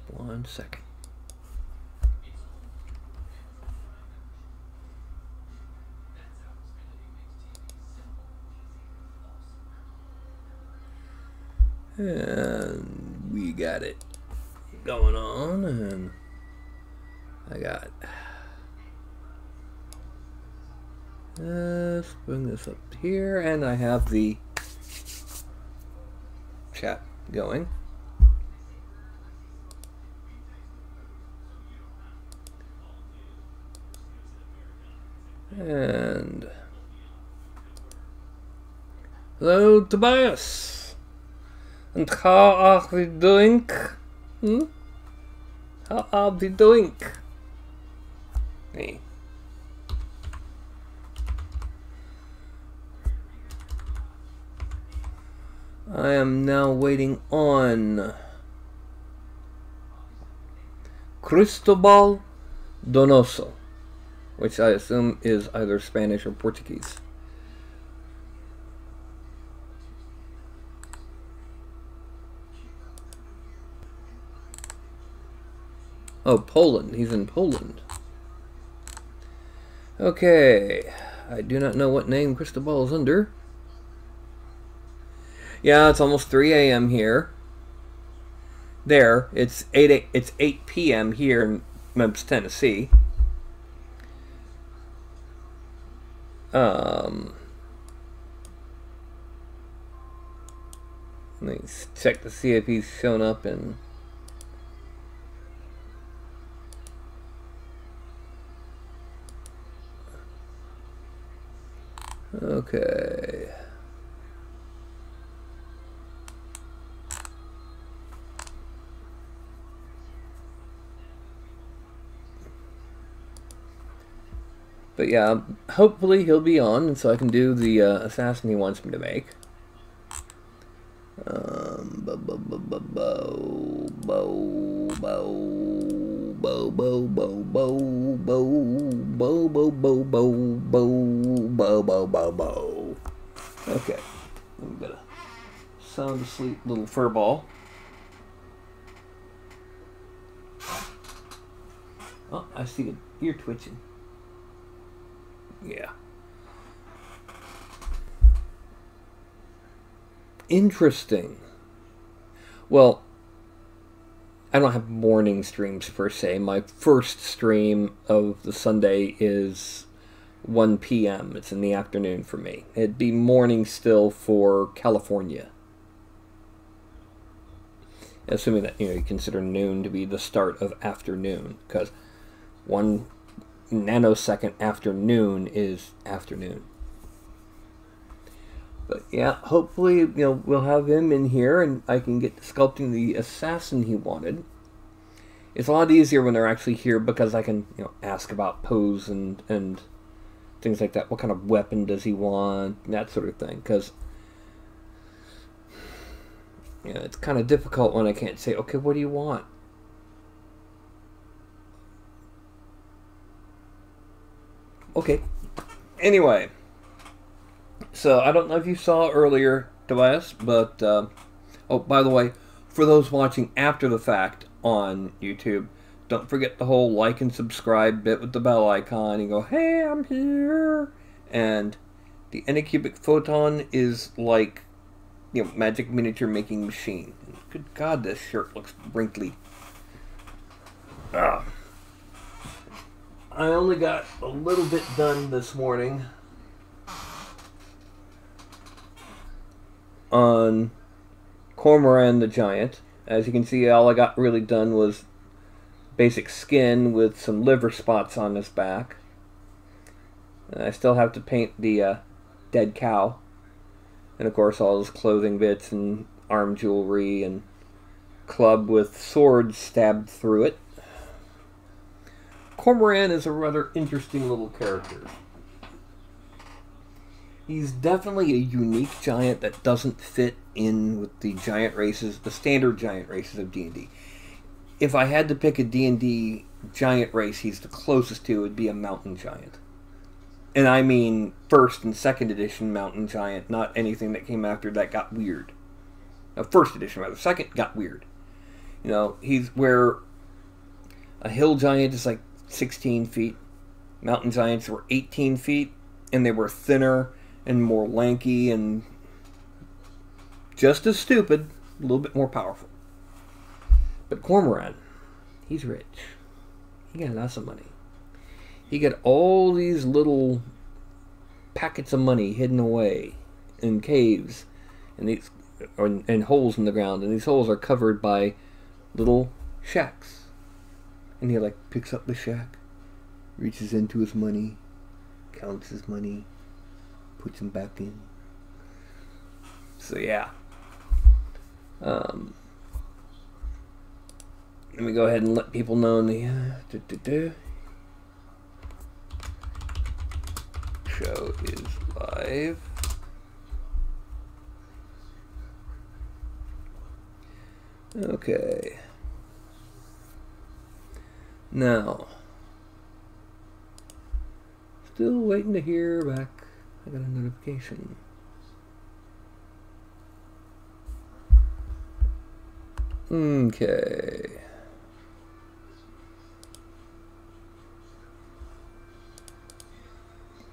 1 second. And we got it going on, and I got, let's bring this up here, and I have the chat going. And hello, Tobias. And how are we doing? How are we doing? Hey. I am now waiting on Cristobal Donoso, which I assume is either Spanish or Portuguese. Oh, Poland. He's in Poland. Okay. I do not know what name Cristobal is under. Yeah, it's almost 3 a.m. here. There, it's 8 p.m. here in Memphis, Tennessee. Let me check to see if he's shown up in. Okay. But yeah, hopefully he'll be on, and so I can do the assassin he wants me to make. Okay, I'm gonna sound asleep, little furball. Oh, I see it. You're twitching. Yeah. Interesting. Well, I don't have morning streams per se. My first stream of the Sunday is 1 p.m. It's in the afternoon for me. It'd be morning still for California. Assuming that, you consider noon to be the start of afternoon, because 1 nanosecond after noon is afternoon. But yeah, hopefully, we'll have him in here and I can get to sculpting the assassin he wanted. It's a lot easier when they're actually here because I can, ask about pose and things like that. What kind of weapon does he want? That sort of thing. Because, it's kind of difficult when I can't say, okay, what do you want? Okay. Anyway. So, I don't know if you saw earlier, Tobias, but, oh, by the way, for those watching after the fact on YouTube, don't forget the whole like and subscribe bit with the bell icon and go, hey, I'm here. And the Anycubic Photon is like, magic miniature making machine. Good God, this shirt looks wrinkly. I only got a little bit done this morning on Cormoran the Giant. As you can see, all I got really done was basic skin with some liver spots on his back. And I still have to paint the dead cow. And of course all his clothing bits and arm jewelry and club with swords stabbed through it. Cormoran is a rather interesting little character. He's definitely a unique giant that doesn't fit in with the giant races, the standard giant races of D&D. If I had to pick a D&D giant race he's the closest to, it would be a mountain giant. And I mean 1st and 2nd edition mountain giant, not anything that came after that got weird. Now, 1st edition rather, 2nd got weird. You know, he's where a hill giant is like 16 feet. Mountain giants were 18 feet, and they were thinner and more lanky and just as stupid, a little bit more powerful. But Cormoran, he's rich. He got lots of money. He got all these little packets of money hidden away in caves and these and holes in the ground, and these holes are covered by little shacks. And he like picks up the shack, reaches into his money, counts his money, puts him back in. So yeah. Let me go ahead and let people know the show is live. Okay. Now, still waiting to hear back. I got a notification. Okay.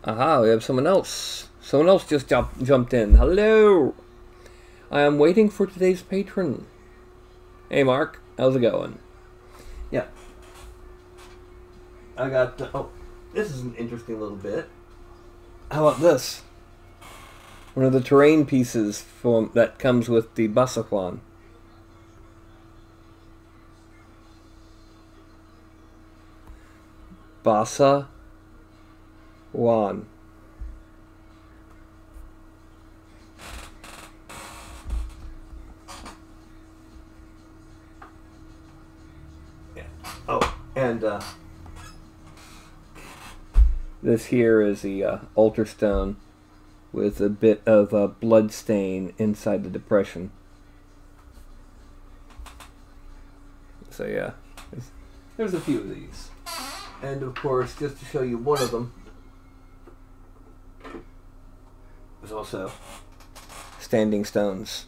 Aha, we have someone else. Someone else just jumped in. Hello! I am waiting for today's patron. Hey Mark, how's it going? Yeah. I got... oh, this is an interesting little bit. How about this? One of the terrain pieces from that comes with the Basaquan. Basa Juan. Yeah. Oh, and this here is the altar stone with a bit of a blood stain inside the depression. So yeah, there's a few of these. And of course, just to show you one of them, there's also Standing Stones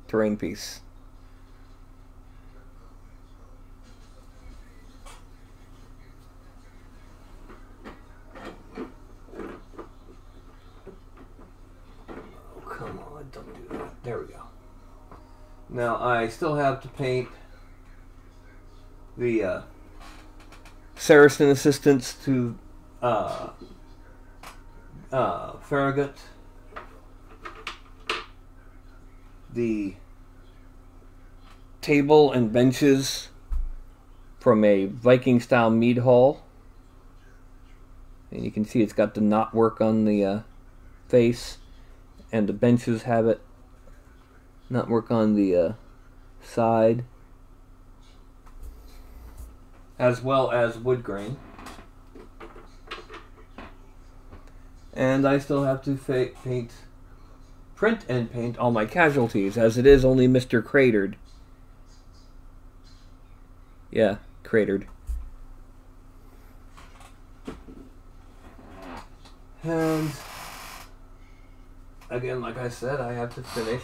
terrain piece. Oh, come on, don't do that. There we go. Now, I still have to paint the Saracen assistants to Farragut, the table and benches from a Viking style mead hall, and you can see it's got the knot work on the face, and the benches have it knot work on the side, as well as wood grain. And I still have to print and paint all my casualties, as it is only Mr. Cratered. Yeah, Cratered. And again, like I said, I have to finish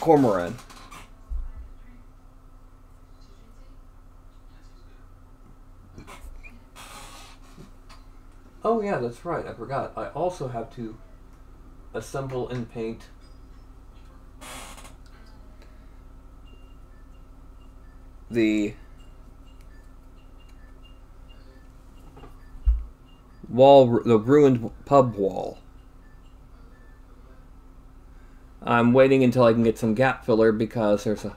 Cormoran. Oh yeah, that's right, I forgot. I also have to assemble and paint the wall, the ruined pub wall. I'm waiting until I can get some gap filler because there's a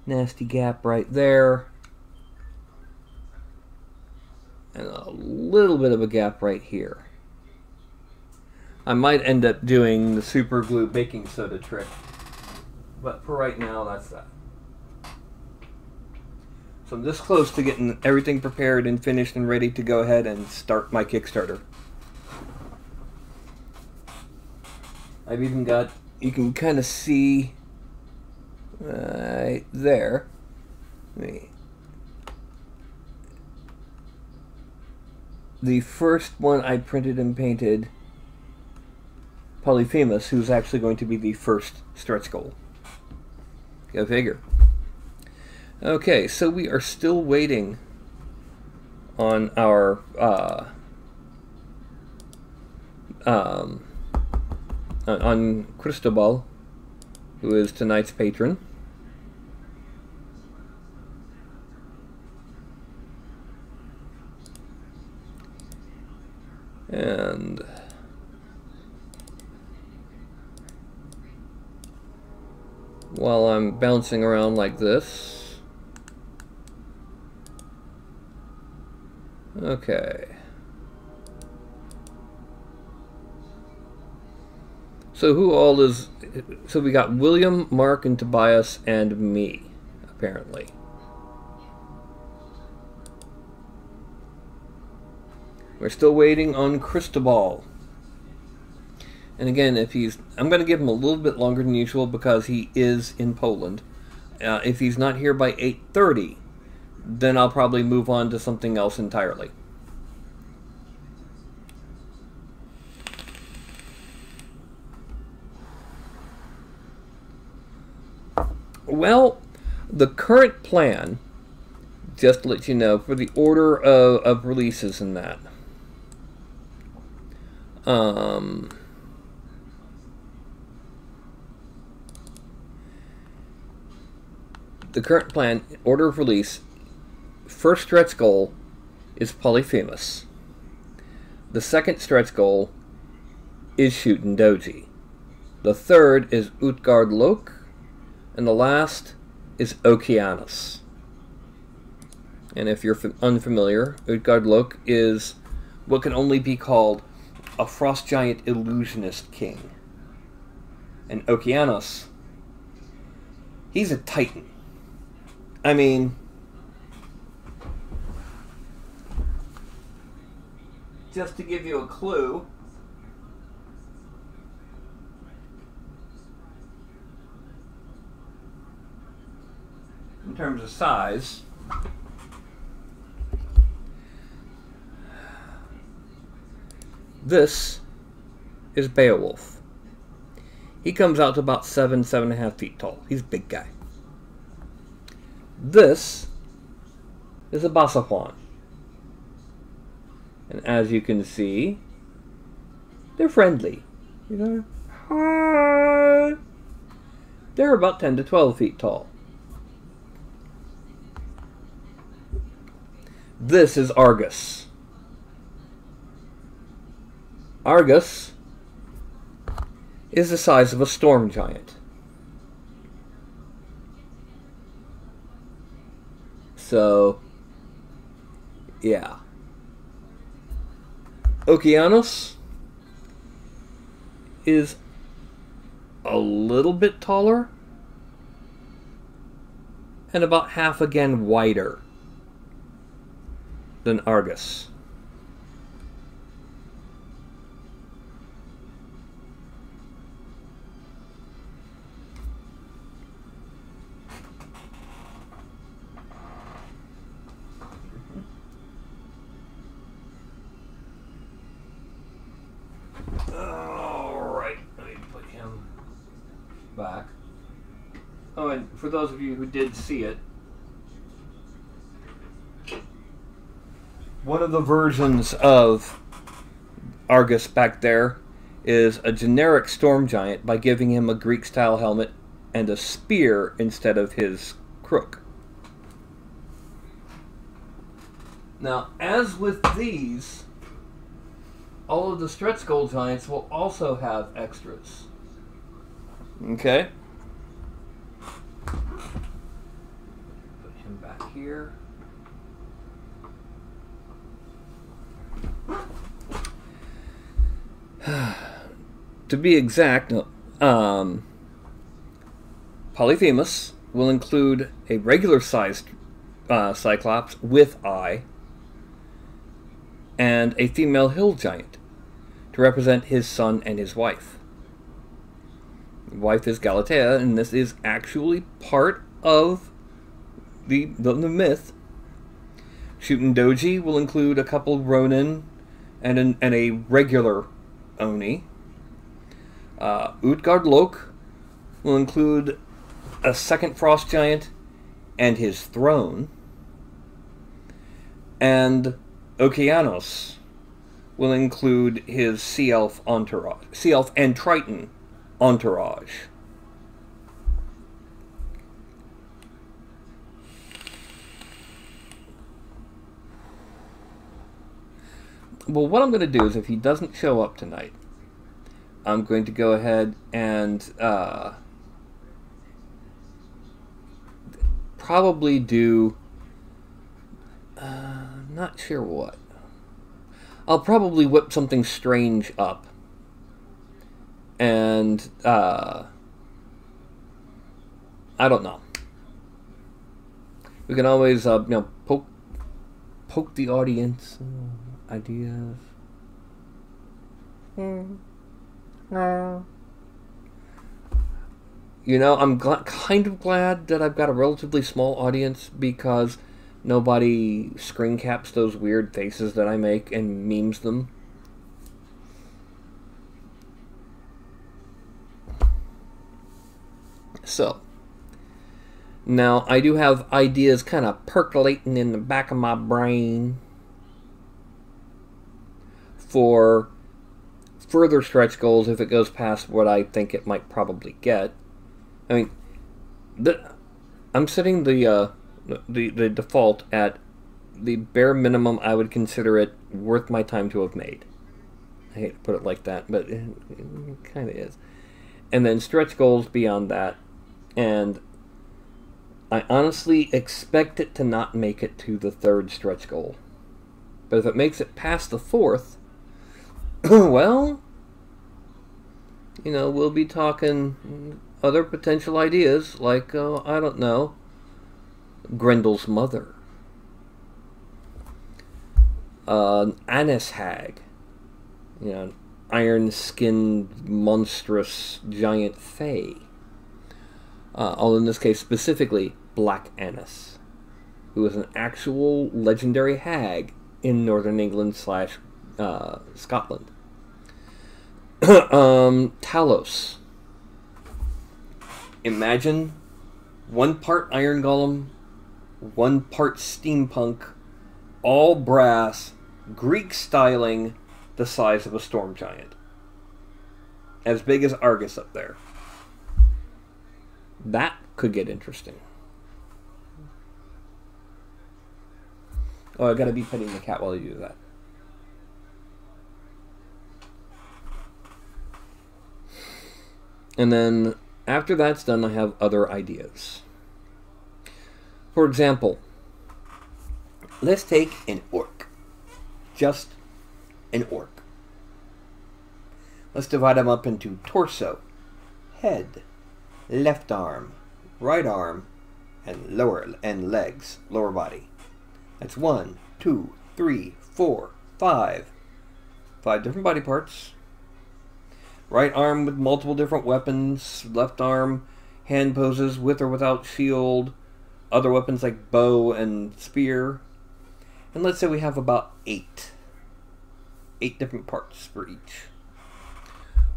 nasty gap right there. And a little bit of a gap right here. I might end up doing the super glue baking soda trick. But for right now, that's that. So I'm this close to getting everything prepared and finished and ready to go ahead and start my Kickstarter. I've even got, you can kind of see right there. The first one I printed and painted, Polyphemus, who's actually going to be the first stretch goal. Go figure. Okay, so we are still waiting on our on Cristobal, who is tonight's patron. And while I'm bouncing around like this, okay. So who all is, so we got William, Mark, and Tobias, and me, apparently. We're still waiting on Cristobal. And again, if he's, I'm going to give him a little bit longer than usual because he is in Poland. If he's not here by 8:30, then I'll probably move on to something else entirely. Well, the current plan, just to let you know, for the order of releases and that, the current plan, order of release, first stretch goal is Polyphemus. The second stretch goal is Shootin' Doji. The third is Utgard Lok. And the last is Okeanos. And if you're unfamiliar, Utgard Lok is what can only be called a frost giant illusionist king. And Okeanos, he's a titan. I mean, just to give you a clue, in terms of size, this is Beowulf. He comes out to about 7.5 feet tall. He's a big guy. This is a Basahuan. And as you can see, they're friendly. You know, hi. They're about 10 to 12 feet tall. This is Argus. Argus is the size of a storm giant. So, yeah. Okeanos is a little bit taller and about half again wider than Argus. Alright, let me put him back. Oh, and for those of you who did see it, one of the versions of Argus back there is a generic storm giant by giving him a Greek-style helmet and a spear instead of his crook. Now, as with these, all of the stretch goal giants will also have extras. Okay? Put him back here. To be exact, Polyphemus will include a regular-sized Cyclops with eye and a female hill giant to represent his son and his wife. The wife is Galatea, and this is actually part of the myth. Shootin' Doji will include a couple Ronin and a regular Oni. Utgard Lok will include a second frost giant and his throne, and Okeanos will include his Sea Elf entourage, Sea Elf and Triton entourage. Well, what I'm going to do is, if he doesn't show up tonight, I'm going to go ahead and probably do, not sure what. I'll probably whip something strange up. And, I don't know. We can always, poke the audience. Ideas. I'm kind of glad that I've got a relatively small audience, because nobody screen caps those weird faces that I make and memes them. So, now I do have ideas kind of percolating in the back of my brain for further stretch goals if it goes past what I think it might probably get. I mean, I'm setting the default at the bare minimum I would consider it worth my time to have made. I hate to put it like that, but it kind of is. And then stretch goals beyond that, and I honestly expect it to not make it to the third stretch goal. But if it makes it past the fourth, well, we'll be talking other potential ideas, like, I don't know, Grendel's mother, Annis Hag, iron-skinned, monstrous, giant fae. Although in this case, specifically, Black Annis, who is an actual legendary hag in Northern England / Scotland. Talos. Imagine 1 part Iron Golem, 1 part steampunk, all brass, Greek styling, the size of a storm giant. As big as Argus up there. That could get interesting. Oh, I gotta be petting the cat while you do that. And then, after that's done, I have other ideas. For example, let's take an orc. Just an orc. Let's divide them up into torso, head, left arm, right arm, and legs, lower body. That's 1, 2, 3, 4, 5. 5 different body parts. Right arm with multiple different weapons. Left arm, hand poses with or without shield. Other weapons like bow and spear. And let's say we have about 8. 8 different parts for each.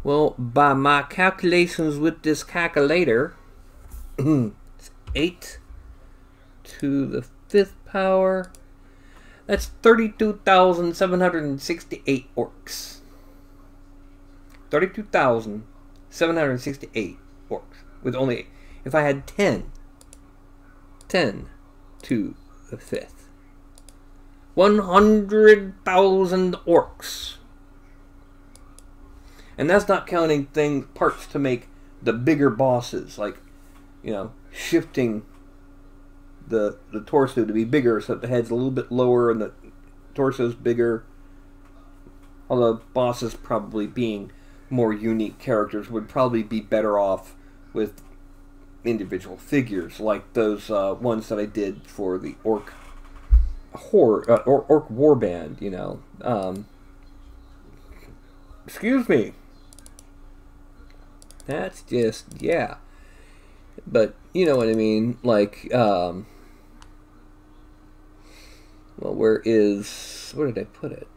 Well, by my calculations with this calculator, it's 8 to the 5th power. That's 32,768 orcs. 32,768 orcs. With only, if I had 10 to the 5th. 100,000 orcs. And that's not counting parts to make the bigger bosses, like, shifting the torso to be bigger so that the head's a little bit lower and the torso's bigger. Although bosses probably being more unique characters would probably be better off with individual figures, like those ones that I did for the orc warband, excuse me. That's just, yeah. But, you know what I mean? Like, well, where did I put it?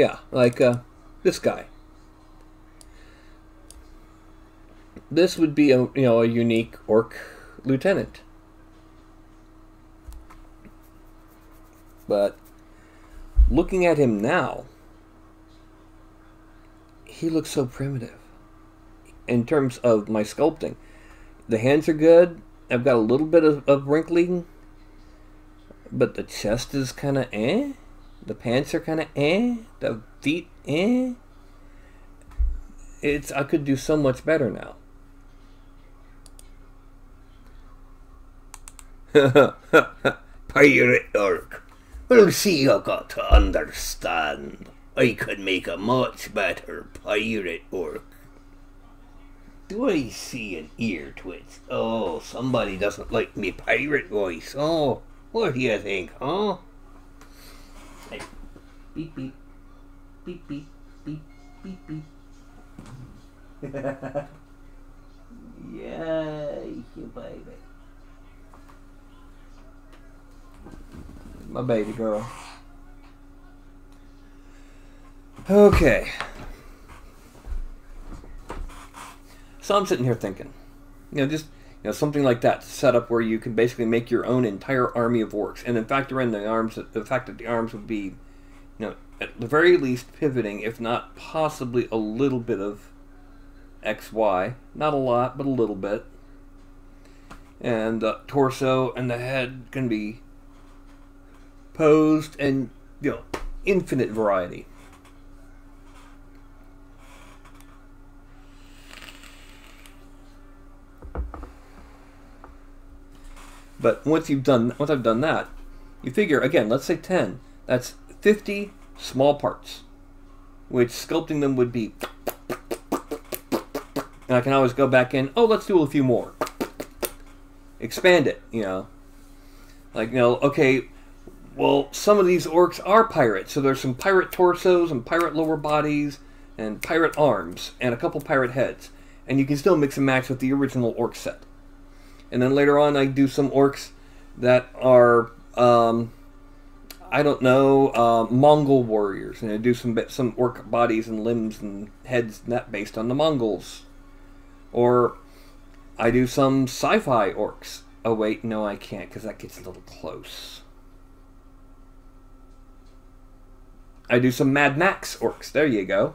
Yeah, like this guy. This would be a a unique orc lieutenant. But looking at him now, he looks so primitive. In terms of my sculpting, the hands are good. I've got a little bit of wrinkling, but the chest is kind of eh. The pants are kind of eh. The feet eh. I could do so much better now. Pirate orc. Well, see, you got to understand. I could make a much better pirate orc. Do I see an ear twitch? Oh, somebody doesn't like me pirate voice. Oh, what do you think, huh? Hey, beep beep. Beep beep. Beep beep beep. Yeah, you baby. My baby girl. Okay. So I'm sitting here thinking, just something like that set up where you can basically make your own entire army of orcs, and in fact, the fact that the arms would be, at the very least pivoting, if not possibly a little bit of XY, not a lot, but a little bit, and the torso and the head can be posed, and infinite variety. But once I've done that, you figure, again, let's say 10. That's 50 small parts, which sculpting them would be. And I can always go back in, let's do a few more. Expand it, Like, okay, well, some of these orcs are pirates, so there's some pirate torsos and pirate lower bodies and pirate arms and a couple pirate heads. And you can still mix and match with the original orc set. And then later on, I do some orcs that are, I don't know, Mongol warriors. And I do some orc bodies and limbs and heads based on the Mongols. Or I do some sci-fi orcs. Oh wait, no I can't, because that gets a little close. I do some Mad Max orcs. There you go.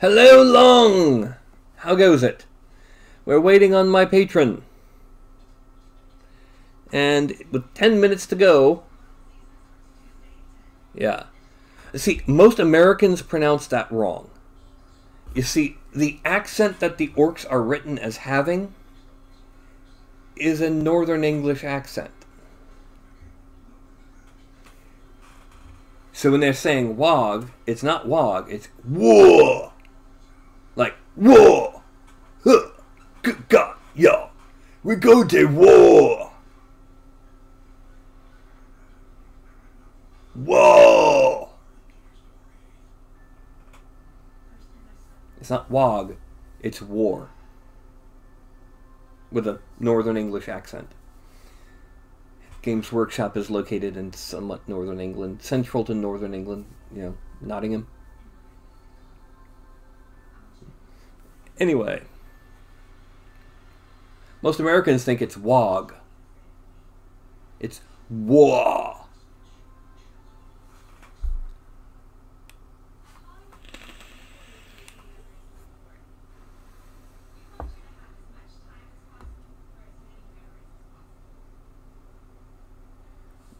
Hello, Long! How goes it? We're waiting on my patron. And with 10 minutes to go... Yeah. See, most Americans pronounce that wrong. You see, the accent that the orcs are written as having is a Northern English accent. So when they're saying wog, it's not wog, it's whoa! Like, whoa! Huh! Good God, yo! We go to war! Whoa! It's not wog, it's war. With a Northern English accent. Games Workshop is located in somewhat Northern England, central to Northern England, Nottingham. Anyway. Most Americans think it's wog. It's war.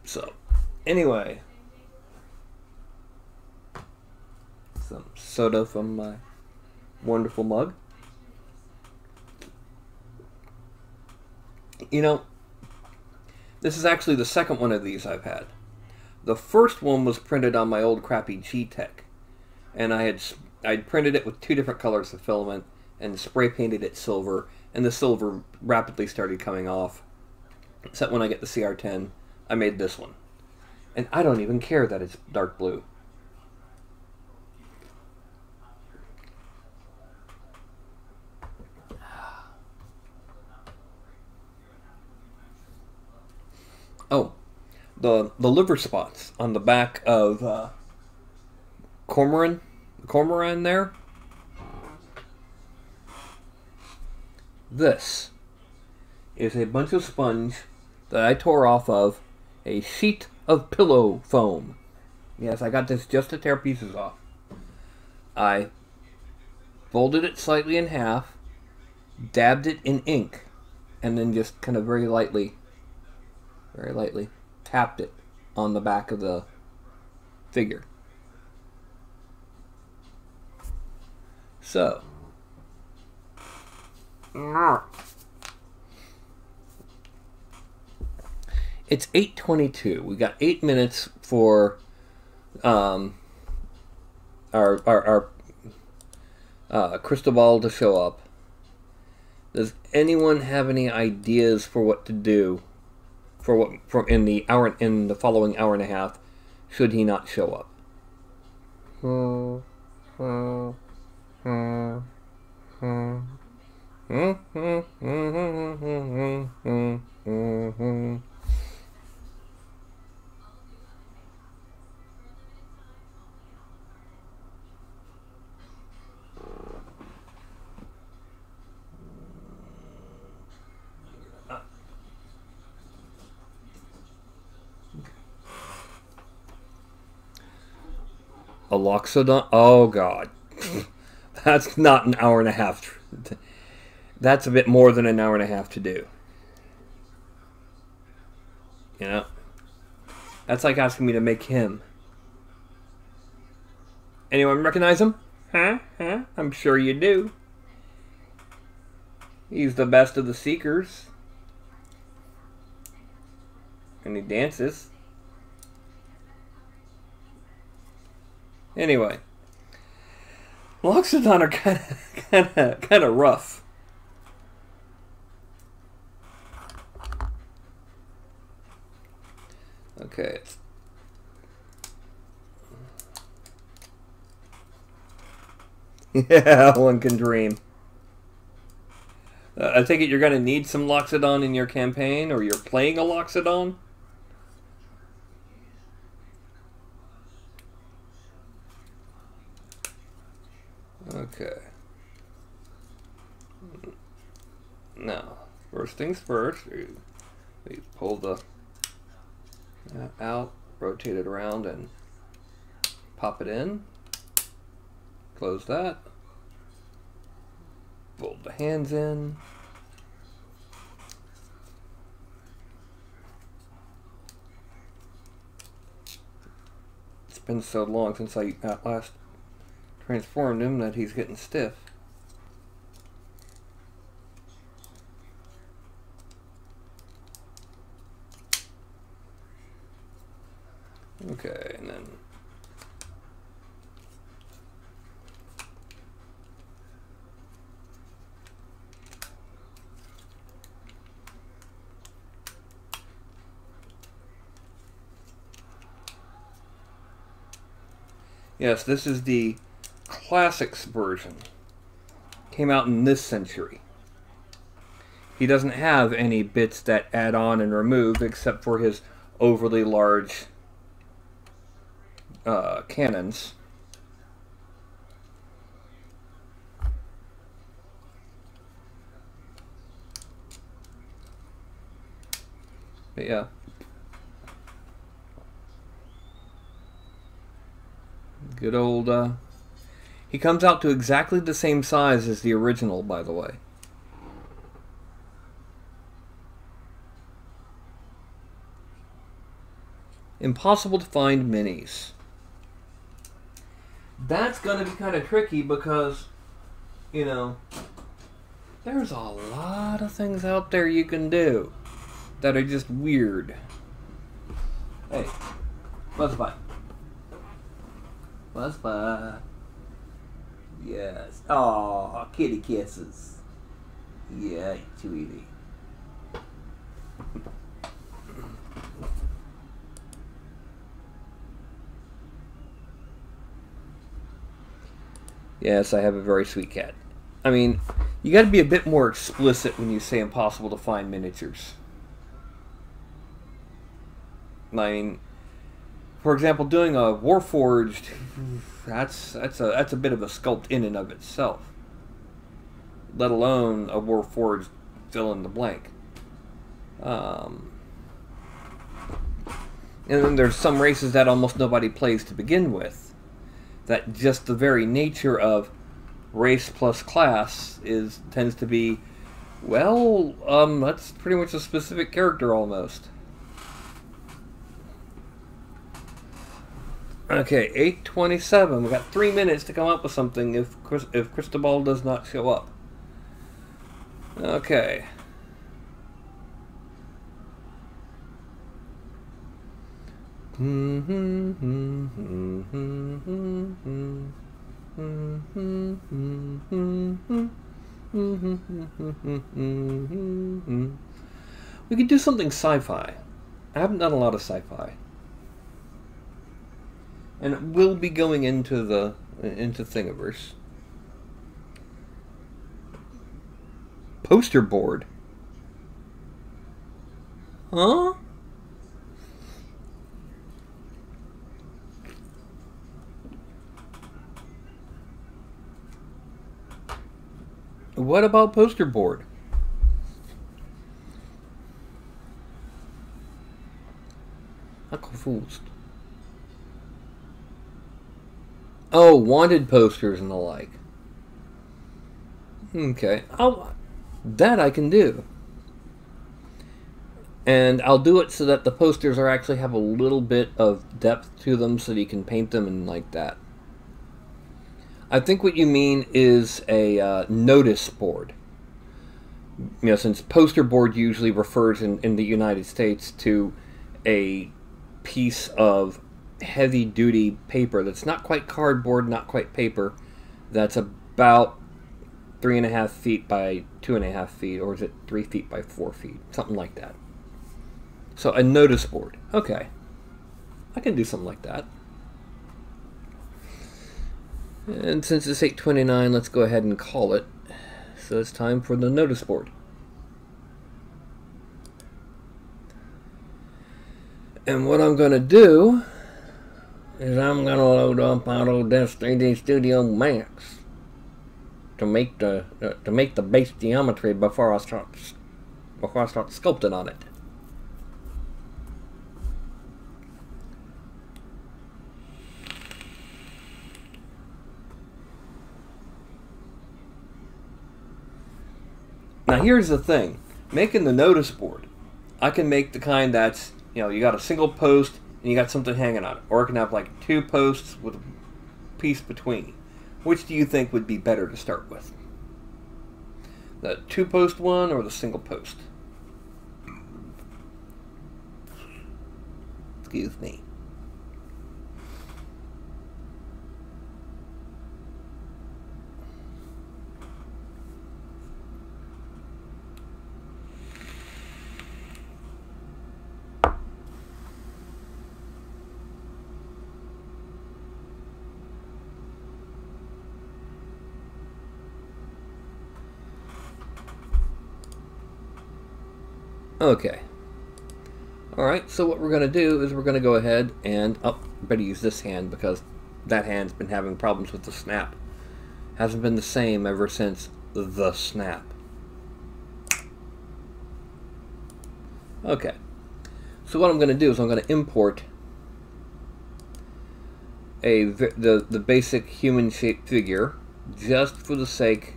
So, anyway. Some soda from my wonderful mug. This is actually the second one of these I've had. The first one was printed on my old crappy G-Tech, and I'd printed it with 2 different colors of filament and spray painted it silver, and the silver rapidly started coming off. Except when I get the CR10, I made this one, and I don't even care that it's dark blue. Oh, the liver spots on the back of cormorant there. This is a bunch of sponge that I tore off of a sheet of pillow foam. Yes, I got this just to tear pieces off. I folded it slightly in half, dabbed it in ink, and then just kind of very lightly tapped it on the back of the figure. So, it's 8:22. We got 8 minutes for our crystal ball to show up. Does anyone have any ideas for what to do in the following hour and a half should he not show up? A loxodon? Oh God, that's not an hour and a half. That's a bit more than an hour and a half to do. You know, that's like asking me to make him. Anyone recognize him? Huh? I'm sure you do. He's the best of the Seekers. And he dances. Anyway, Loxodon are kind of rough. Okay. Yeah, one can dream. I take it you're going to need some Loxodon in your campaign, or you're playing a Loxodon? Okay. Now, first things first, we pull the out, rotate it around, and pop it in. Close that. Fold the hands in. It's been so long since I last transformed him that he's getting stiff. Okay, and then yes, this is the Classics version. Came out in this century. He doesn't have any bits that add on and remove except for his overly large cannons. But yeah. Good old, he comes out to exactly the same size as the original, by the way. Impossible to find minis. That's going to be kind of tricky because, you know, there's a lot of things out there you can do that are just weird. Hey, Buzzbot. Buzzbot. Yes. Aw, kitty kisses. Yeah, sweetie. Yes, I have a very sweet cat. I mean, you got to be a bit more explicit when you say impossible to find miniatures. I mean, for example, doing a Warforged, that's a bit of a sculpt in and of itself. Let alone a Warforged fill in the blank. And then there's some races that almost nobody plays to begin with. That just the very nature of race plus class tends to be, well, that's pretty much a specific character almost. Okay, 8:27. We've got 3 minutes to come up with something if Cristobal does not show up. Okay. We could do something sci-fi. I haven't done a lot of sci-fi. And it will be going into Thingiverse. Poster board. Huh? What about poster board? I'm confused. Oh, wanted posters and the like. Okay. That I can do. And I'll do it so that the posters actually have a little bit of depth to them so that you can paint them and like that. I think what you mean is a notice board. You know, since poster board usually refers in the United States to a piece of heavy-duty paper that's not quite cardboard, not quite paper, that's about 3.5 feet by 2.5 feet, or is it 3 feet by 4 feet? Something like that. So a notice board. Okay. I can do something like that. And since it's 8:29, let's go ahead and call it. So it's time for the notice board. And what I'm going to do is I'm going to load up Autodesk 3D Studio Max to make the base geometry before I start sculpting on it. Now here's the thing, making the notice board, I can make the kind that's, you know, you got a single post and you got something hanging on it. Or it can have like 2 posts with a piece between. Which do you think would be better to start with? The 2-post one or the single post? Excuse me. Okay. Alright, so what we're going to do is we're going to go ahead and... Oh, better use this hand because that hand's been having problems with the snap. Hasn't been the same ever since the snap. Okay. So what I'm going to do is I'm going to import the basic human-shaped figure just for the sake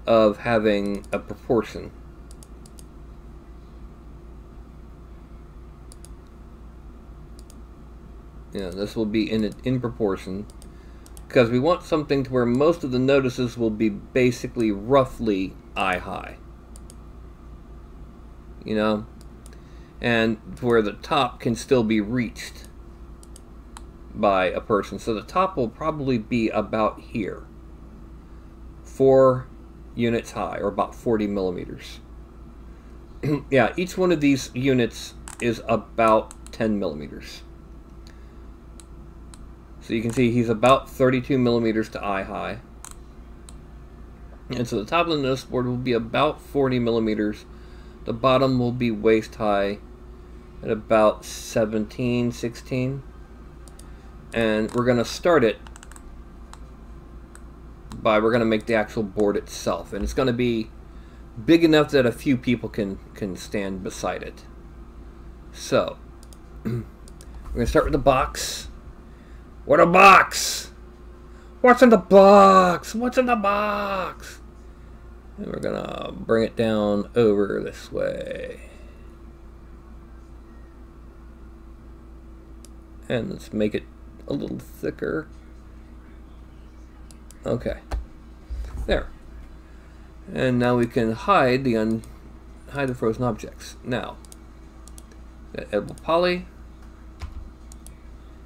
of having a proportion. Yeah, this will be in proportion because we want something to where most of the notices will be basically roughly eye high. You know? And where the top can still be reached by a person. So the top will probably be about here. 4 units high, or about 40 millimeters. Yeah, each one of these units is about 10 millimeters. So you can see he's about 32 millimeters to eye high. And so the top of the notice board will be about 40 millimeters. The bottom will be waist high. at about 17, 16. And we're going to start it by, we're going to make the actual board itself. And it's going to be big enough that a few people can stand beside it. So, we're going to start with the box. What a box! What's in the box? What's in the box? And we're going to bring it down over this way. And let's make it a little thicker. Okay. There. And now we can hide the frozen objects. Now, edible poly.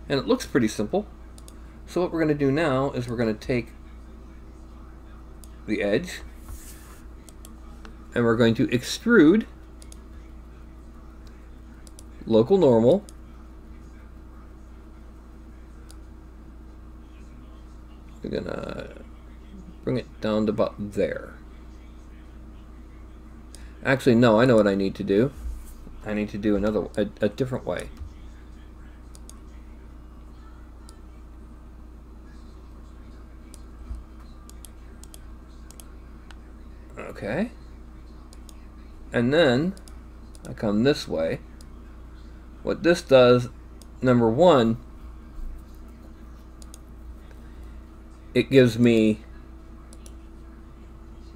And it looks pretty simple. So what we're going to do now is we're going to take the edge and we're going to extrude local normal we're going to bring it down to about there. Actually, no, I know what I need to do. I need to do a different way. Okay. And then I come this way. What this does, number one, it gives me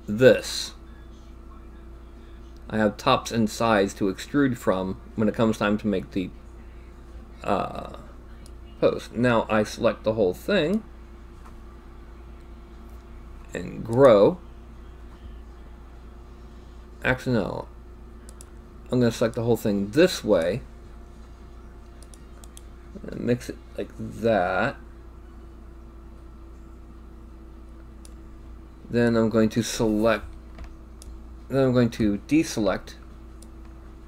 this. I have tops and sides to extrude from when it comes time to make the post. Now I select the whole thing and grow. Actually, no. I'm going to select the whole thing this way and mix it like that. Then I'm going to select, then I'm going to deselect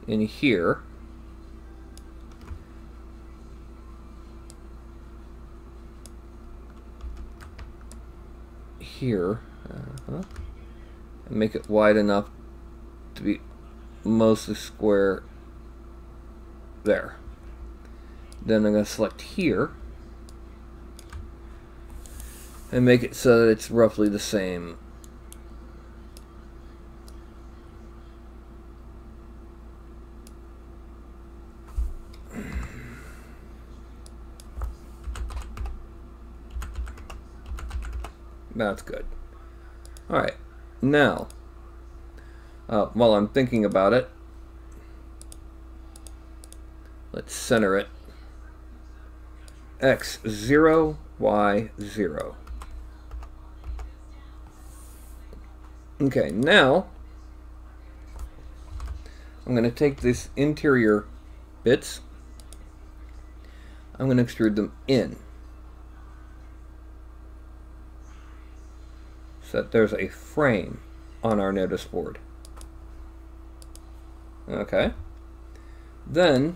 in here. Here. And make it wide enough to be mostly square there. Then I'm going to select here and make it so that it's roughly the same. That's good. Alright, now while I'm thinking about it, let's center it. X 0, Y 0. Okay, now I'm going to take these interior bits, I'm going to extrude them in so that there's a frame on our notice board. Okay, then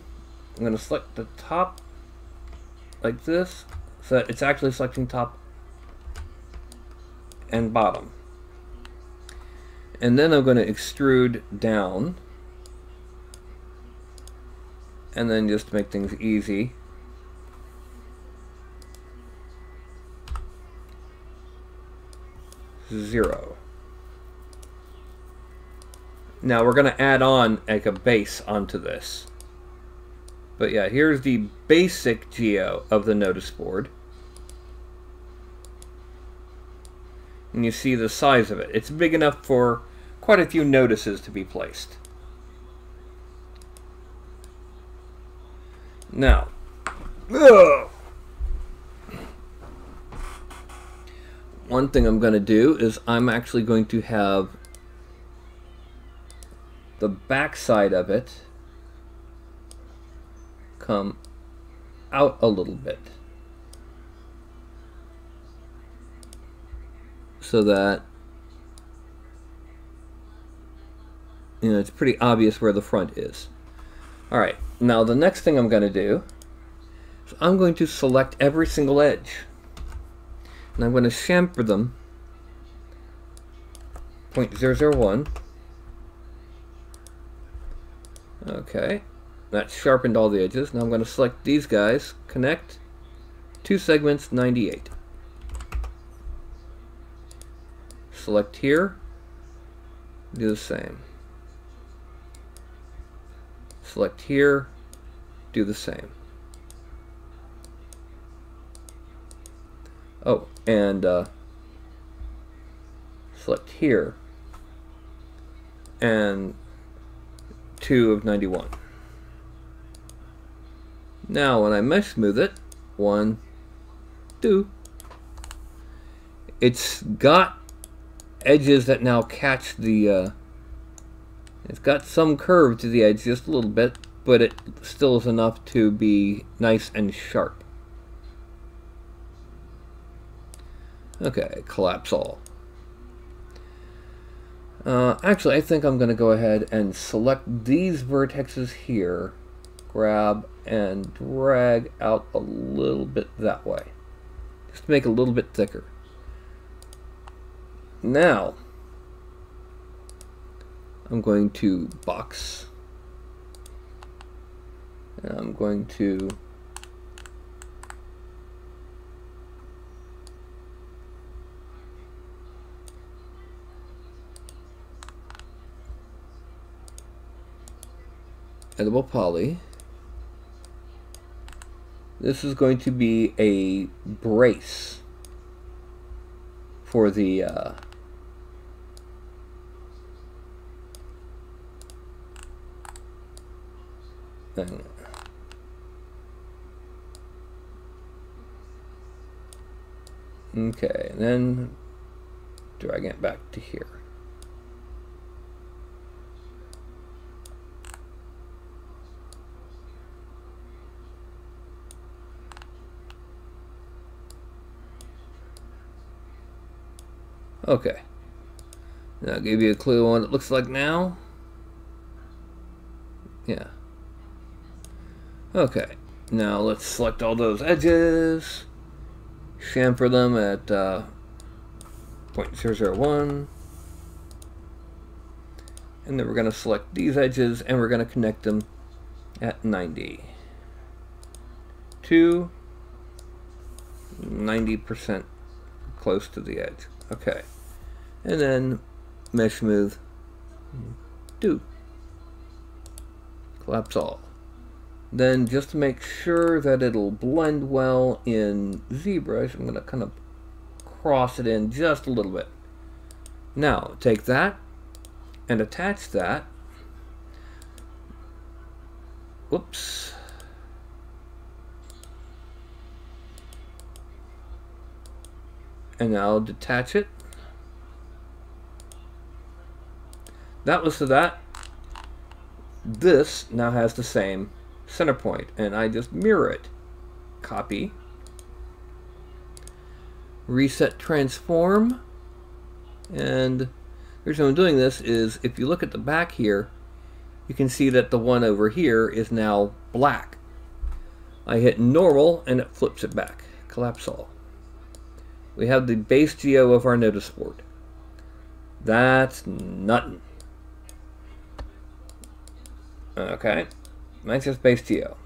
I'm going to select the top like this so that it's actually selecting top and bottom. And then I'm going to extrude down, and then just to make things easy, zero. Now we're going to add on like a base onto this. But yeah, here's the basic geo of the notice board. And you see the size of it. It's big enough for quite a few notices to be placed. Now, one thing I'm going to do is I'm actually going to have the back side of it come out a little bit so that it's pretty obvious where the front is. Alright, now the next thing I'm going to do is I'm going to select every single edge and I'm going to chamfer them 0.001. Okay, that sharpened all the edges. Now I'm going to select these guys, connect, 2 segments, 98. Select here, do the same. Select here, do the same. Oh, and select here, and 2 of 91. Now when I mesh smooth it, 1, 2, it's got edges that now catch the, it's got some curve to the edge just a little bit, but it still is enough to be nice and sharp. Okay, collapse all. Actually, I think I'm going to go ahead and select these vertexes here, grab and drag out a little bit that way, just to make it a little bit thicker. Now, I'm going to box, and I'm going to edible poly. This is going to be a brace for the thing. Okay, and then drag it back to here. Okay, now I'll give you a clue on what it looks like now. Yeah. Okay, now let's select all those edges, chamfer them at 0.001, and then we're going to select these edges and we're going to connect them at 90 to 90% close to the edge. Okay, and then mesh smooth, do, collapse all. Then just to make sure that it'll blend well in ZBrush, I'm going to kind of cross it in just a little bit. Now take that and attach that. Whoops. And now I'll detach it. That was to that. This now has the same center point, and I just mirror it. Copy. Reset transform. And the reason I'm doing this is if you look at the back here, you can see that the one over here is now black. I hit normal and it flips it back. Collapse all. We have the base geo of our notice board. That's nothing. Okay, that's just base geo.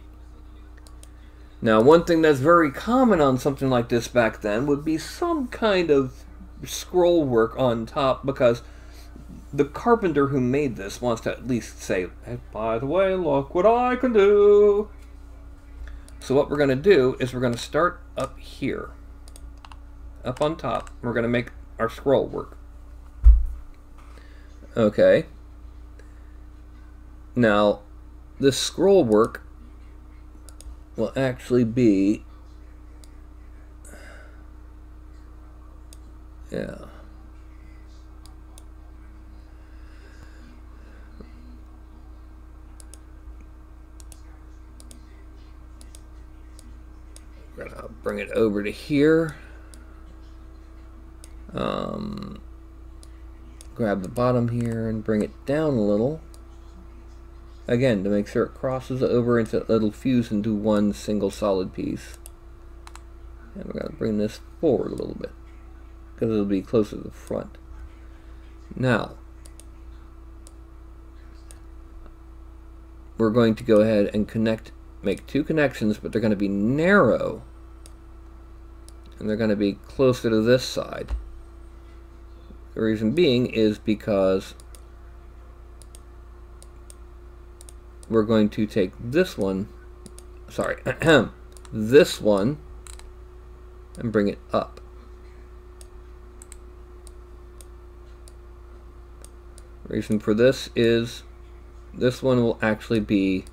Now, one thing that's very common on something like this back then would be some kind of scroll work on top, because the carpenter who made this wants to at least say, hey, by the way, look what I can do. So what we're going to do is we're going to start up here, up on top. We're going to make our scroll work. Okay. Now, this scroll work will actually be, yeah. We're gonna bring it over to here. Grab the bottom here and bring it down a little. Again, to make sure it crosses over and so it'll fuse into one single solid piece. And we're going to bring this forward a little bit, because it'll be closer to the front. Now, we're going to go ahead and make two connections, but they're going to be narrow, and they're going to be closer to this side. The reason being is because we're going to take this one, sorry, this one, and bring it up. The reason for this is this one will actually be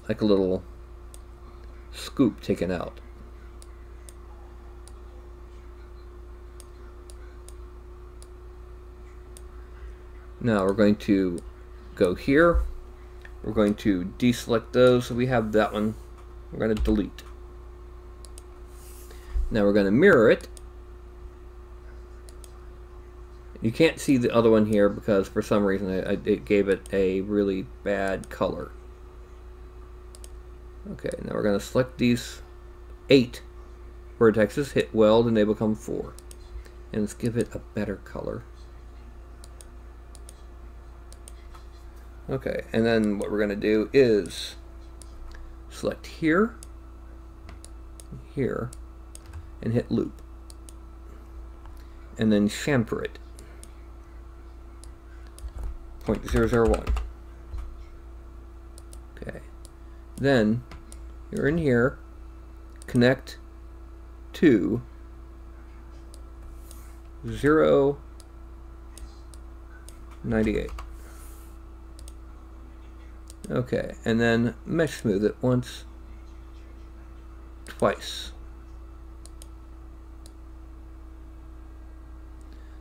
like a little scoop taken out. Now we're going to go here. We're going to deselect those, so we have that one. We're going to delete. Now we're going to mirror it. You can't see the other one here because for some reason it gave it a really bad color. Okay, now we're going to select these 8 vertexes, hit weld, and they become 4. And let's give it a better color. Okay, and then what we're going to do is select here, here, and hit loop. And then chamfer it. 0.001. Okay. Then you're in here, connect to 0.98. Okay, and then mesh smooth it once, twice.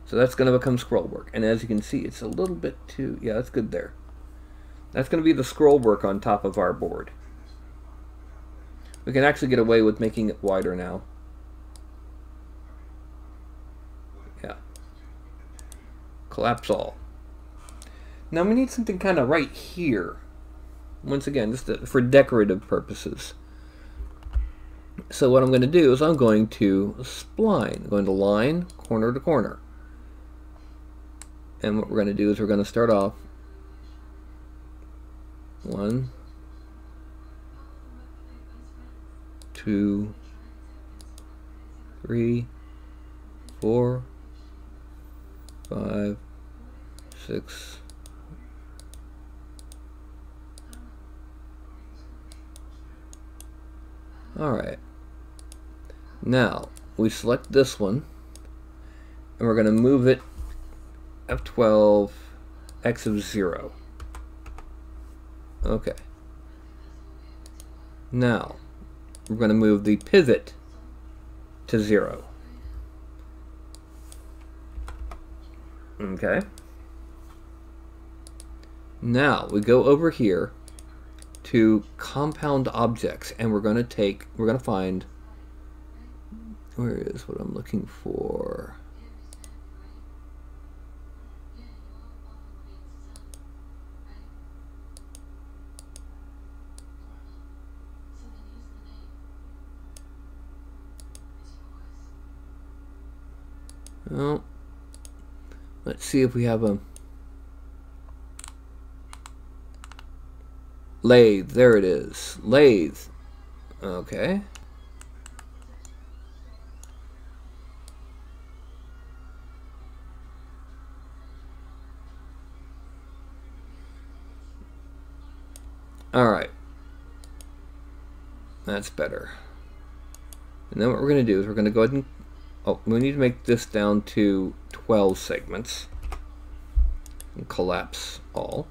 So that's going to become scroll work, and as you can see, it's a little bit too, yeah, that's good there. That's going to be the scroll work on top of our board. We can actually get away with making it wider now. Yeah. Collapse all. Now we need something kind of right here. Once again, just for decorative purposes. So what I'm going to do is I'm going to spline. I'm going to line corner to corner. And what we're going to do is we're going to start off 1, 2, 3, 4, 5, 6. Alright. Now, we select this one, and we're going to move it F12, X of 0. Okay. Now, we're going to move the pivot to 0. Okay. Now, we go over here to compound objects, and we're going to find, where is what I'm looking for? Well, let's see if we have a lathe. There it is. Lathe. Okay. Alright. That's better. And then what we're going to do is we're going to go ahead and, oh, we need to make this down to 12 segments. And collapse all.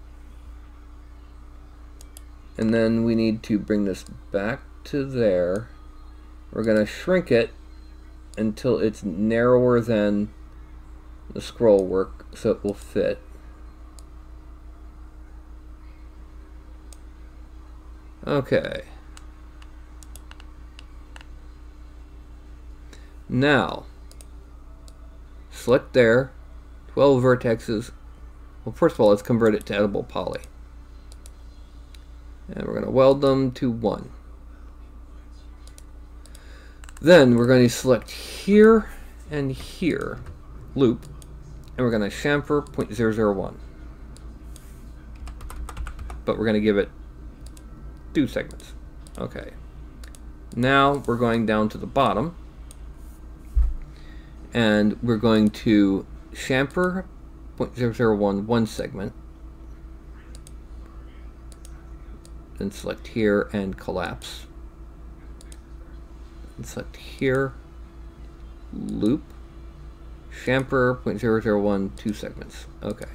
And then we need to bring this back to there. We're going to shrink it until it's narrower than the scroll work so it will fit. Okay. Now, select there, 12 vertexes. Well, first of all, let's convert it to editable poly. And we're going to weld them to 1. Then we're going to select here and here, loop, and we're going to chamfer 0.001. but we're going to give it 2 segments. Okay. Now we're going down to the bottom, and we're going to chamfer 0.001 1 segment, then select here and collapse, and select here, loop, chamfer 0.001 2 segments. Okay.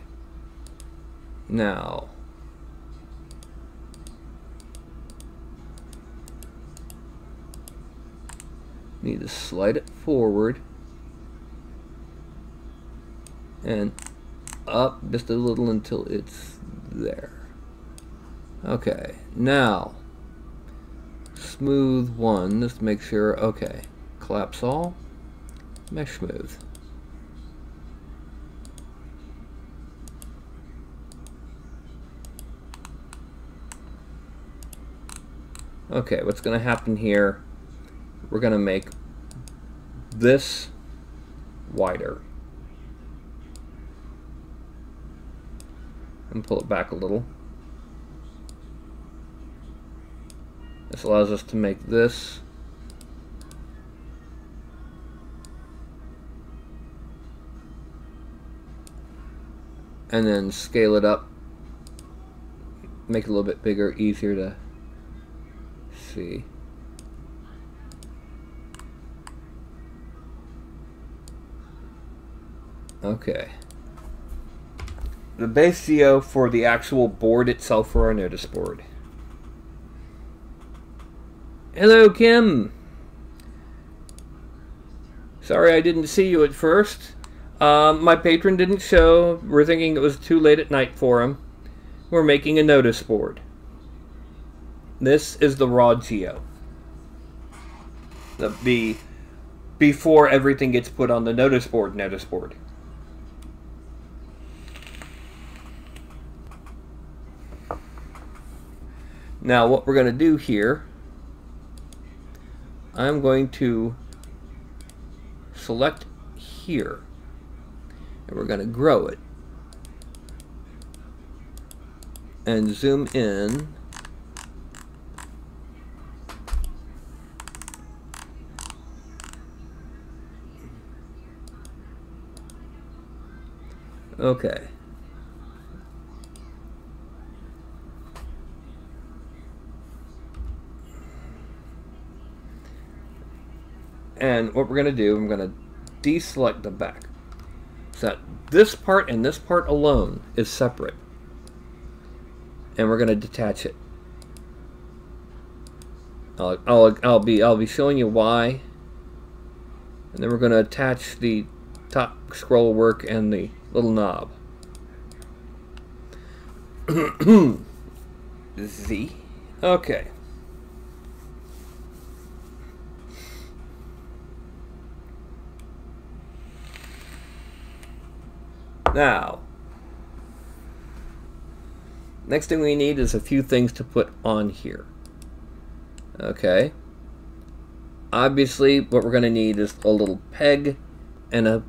Now need to slide it forward and up just a little until it's there. Okay, now smooth 1, just to make sure. Okay, collapse all, mesh smooth. Okay, what's going to happen here, we're going to make this wider and pull it back a little. This allows us to make this and then scale it up, make it a little bit bigger, easier to see. Okay. The base geo for the actual board itself for our notice board. Hello, Kim. Sorry I didn't see you at first. My patron didn't show. We're thinking it was too late at night for him. We're making a notice board. This is the raw geo. Before everything gets put on the notice board. Now what we're going to do here, I'm going to select here, and we're going to grow it and zoom in. Okay. And what we're going to do, I'm going to deselect the back. So that this part and this part alone is separate. And we're going to detach it. I'll be showing you why. And then we're going to attach the top scroll work and the little knob. Z. Okay. Now, next thing we need is a few things to put on here. Okay. Obviously, what we're going to need is a little peg and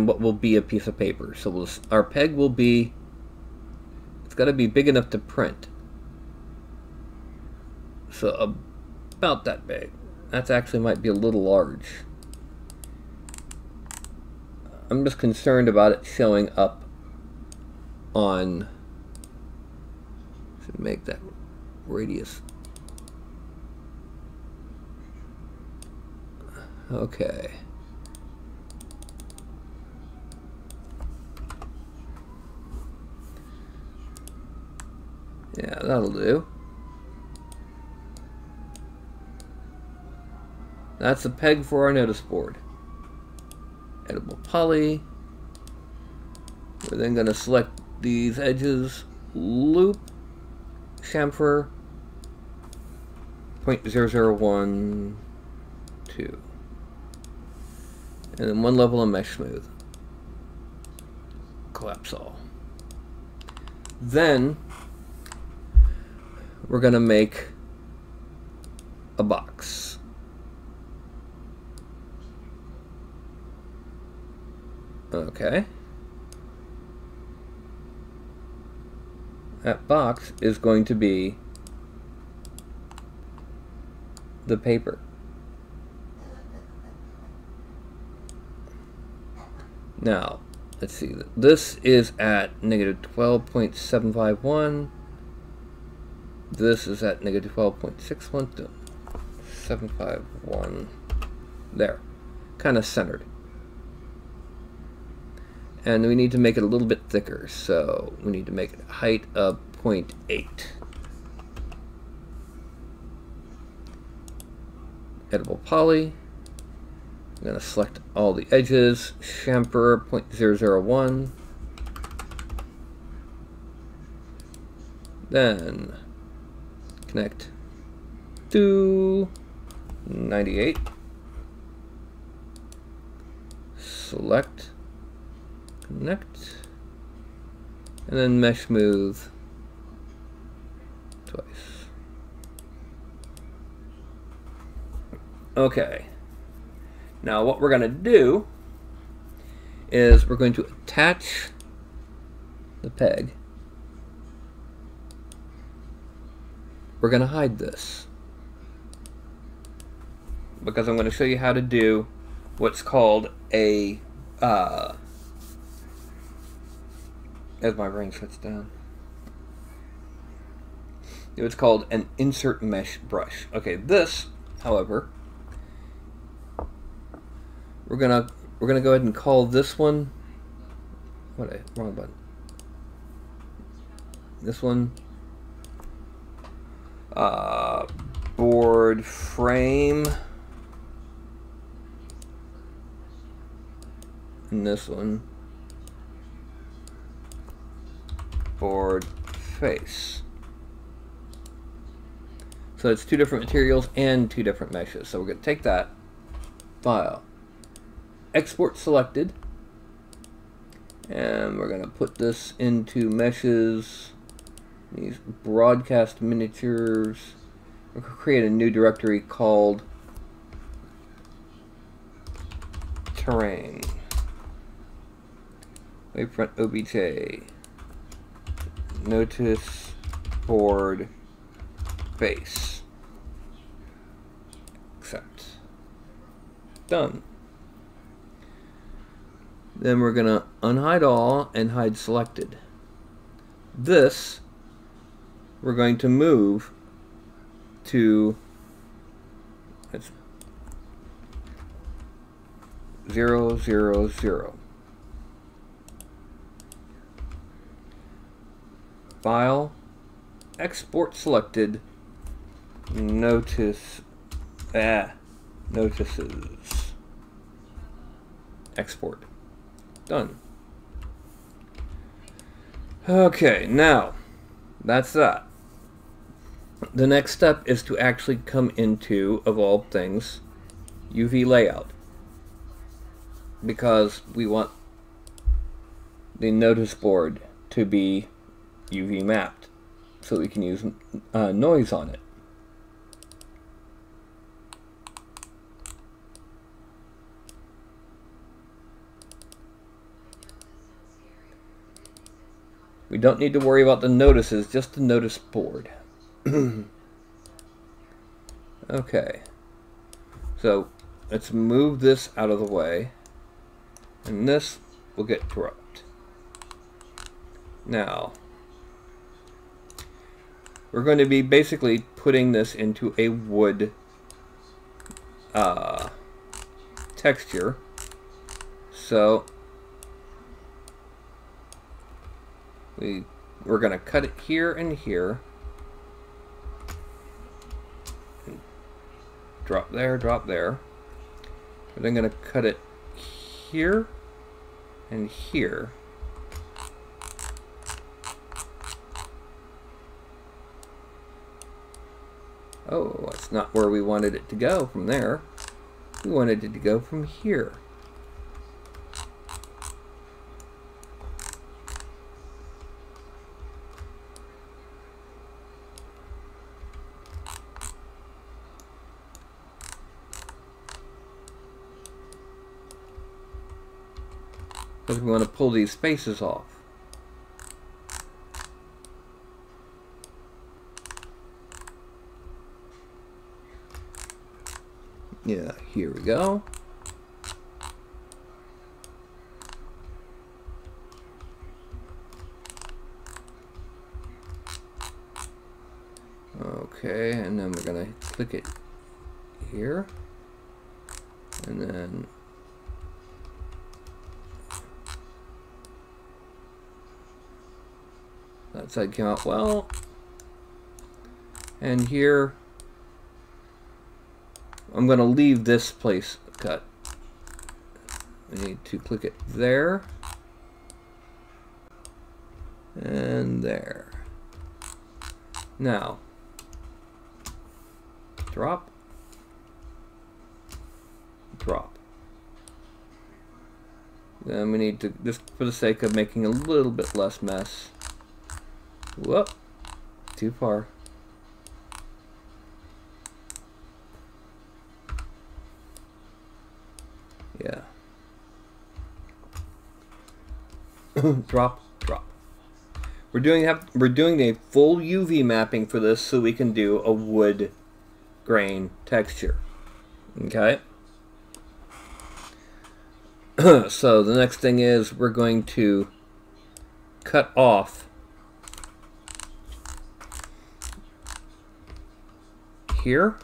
what will be a piece of paper. So our peg will be, it's got to be big enough to print. So about that big. That actually might be a little large. I'm just concerned about it showing up on, should make that radius. Okay. Yeah, that'll do. That's the peg for our notice board. Editable poly. We're then going to select these edges, loop, chamfer, 0.0012, and then one level of mesh smooth. Collapse all. Then we're going to make a box. Okay. that box is going to be the paper. Now, let's see. This is at negative 12.751. This is at negative 12.61751. There. Kind of centered. And we need to make it a little bit thicker, so we need to make it a height of 0.8. Edible poly. I'm going to select all the edges. Chamfer 0.001. Then connect to 98. Select. Connect. And then mesh smooth twice. Okay. Now what we're going to do is we're going to attach the peg. We're going to hide this because I'm going to show you how to do what's called a as my brain shuts down. It's called an insert mesh brush. Okay, this, however, we're gonna go ahead and call this one. Wrong button. This one board frame, and this one board face. So it's two different materials and two different meshes. So we're going to take that file, export selected, and we're going to put this into meshes, these broadcast miniatures. We're going to create a new directory called terrain. Wavefront obj. Notice board face. Accept. Done. Then we're going to unhide all and hide selected. This we're going to move to 0, 0, 0. File, export selected, notices, export. Done. Okay, now that's that. The next step is to actually come into, of all things, UV layout, because we want the notice board to be UV mapped so we can use noise on it. We don't need to worry about the notices, just the notice board. Okay, so let's move this out of the way, and this will get dropped. Now we're going to be basically putting this into a wood texture. So we're going to cut it here and here. And drop there, drop there. We're then going to cut it here and here. Oh, that's not where we wanted it to go from there. We wanted it to go from here. Because we want to pull these spaces off. Yeah, here we go. Okay, and then we're gonna click it here, and then that side came out well, and here I'm gonna leave this place cut. We need to click it there and there. Now drop, drop. Then we need to, just for the sake of making a little bit less mess. Whoop, too far. Yeah. Drop, drop. We're doing a full UV mapping for this so we can do a wood grain texture. Okay. So the next thing is we're going to cut off here.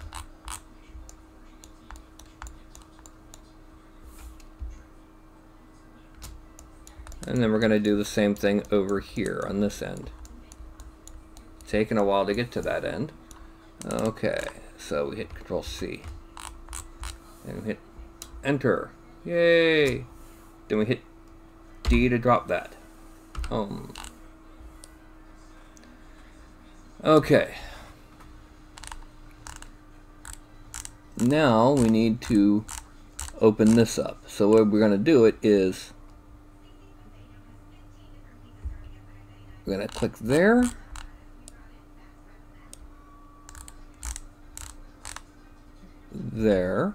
And then we're going to do the same thing over here on this end. Taking a while to get to that end. Okay, so we hit Control C. And we hit Enter. Yay! Then we hit D to drop that. Okay. Now we need to open this up. So what we're going to do it is we're going to click there. There.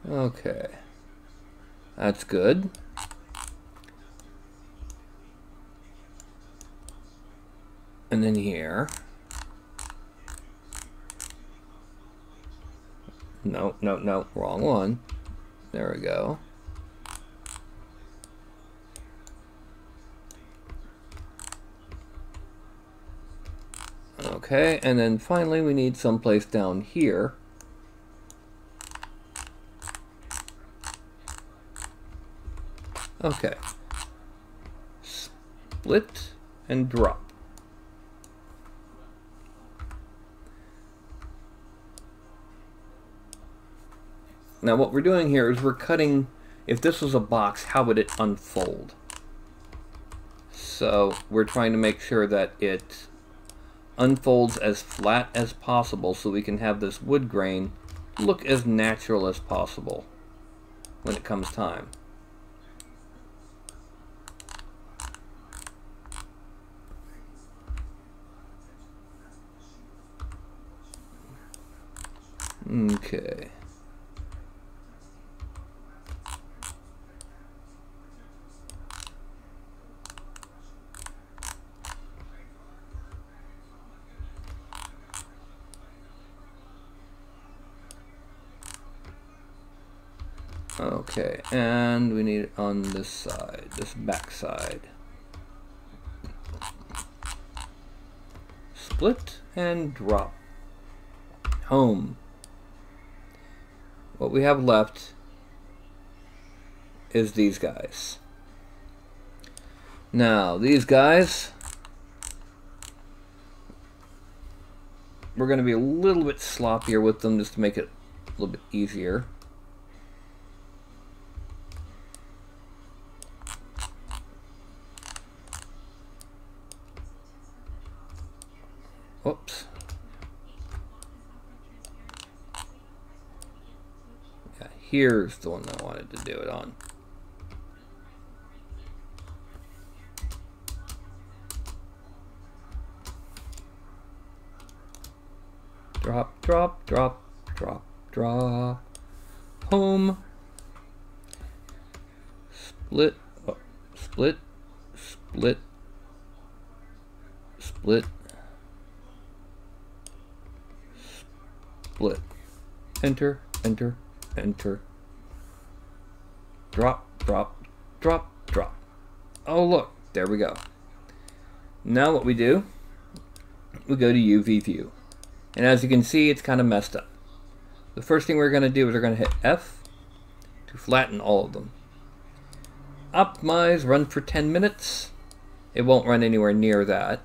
Okay. That's good. And then here. No, no, no, wrong one. There we go. Okay, and then finally we need someplace down here. Okay. Split and drop. Now what we're doing here is we're cutting, if this was a box, how would it unfold? So we're trying to make sure that it unfolds as flat as possible so we can have this wood grain look as natural as possible when it comes time. Okay. Okay, and we need it on this side, this back side. Split and drop. Home. What we have left is these guys. Now, these guys, we're going to be a little bit sloppier with them just to make it a little bit easier. Oops. Yeah, here's the one I wanted to do it on. Drop, drop, drop, drop, drop. Home. split, oh, split, split, split, split. Enter, enter, enter. Drop, drop, drop, drop. Oh look, there we go. Now what we do, we go to UV view. And as you can see, it's kind of messed up. The first thing we're going to do is we're going to hit F to flatten all of them. Optimize, run for 10 minutes. It won't run anywhere near that.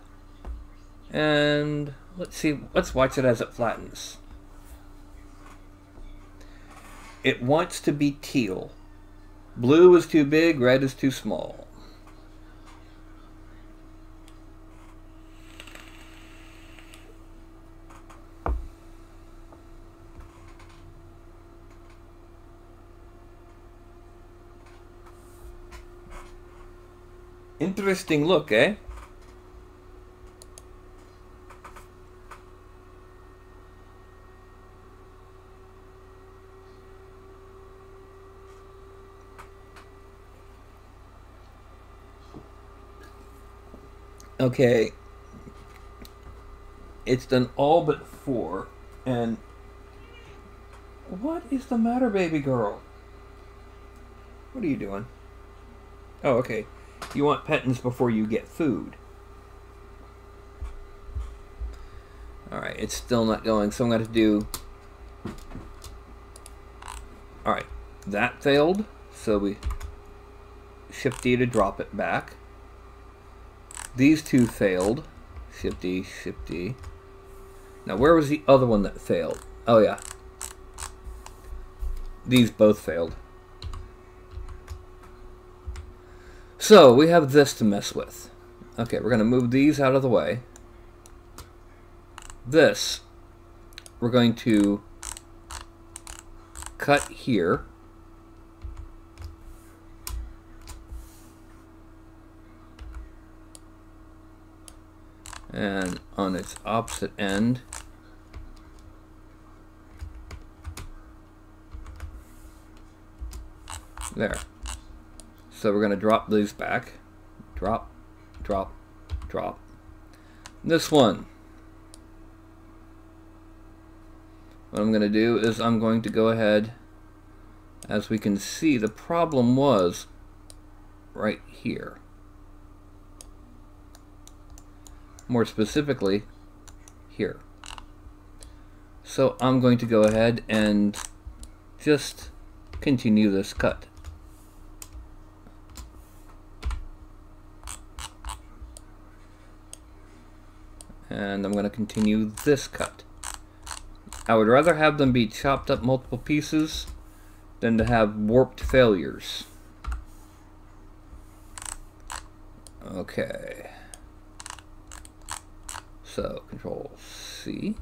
And let's see, let's watch it as it flattens. It wants to be teal. Blue is too big, red is too small. Interesting look, eh? Okay, it's done all but 4, and what is the matter, baby girl? What are you doing? Oh, okay. You want pettins before you get food. Alright, it's still not going, so I'm going to do... Alright, that failed, so we Shift D to drop it back. These two failed. Shift D, Shift D. Now where was the other one that failed? Oh yeah. These both failed. So we have this to mess with. Okay, we're going to move these out of the way. This, we're going to cut here. And on its opposite end, there. So we're going to drop these back. Drop, drop, drop. This one, what I'm going to do is I'm going to go ahead, as we can see, the problem was right here. More specifically, here. So I'm going to go ahead and just continue this cut. And I'm going to continue this cut. I would rather have them be chopped up multiple pieces than to have warped failures. Okay. So, Control C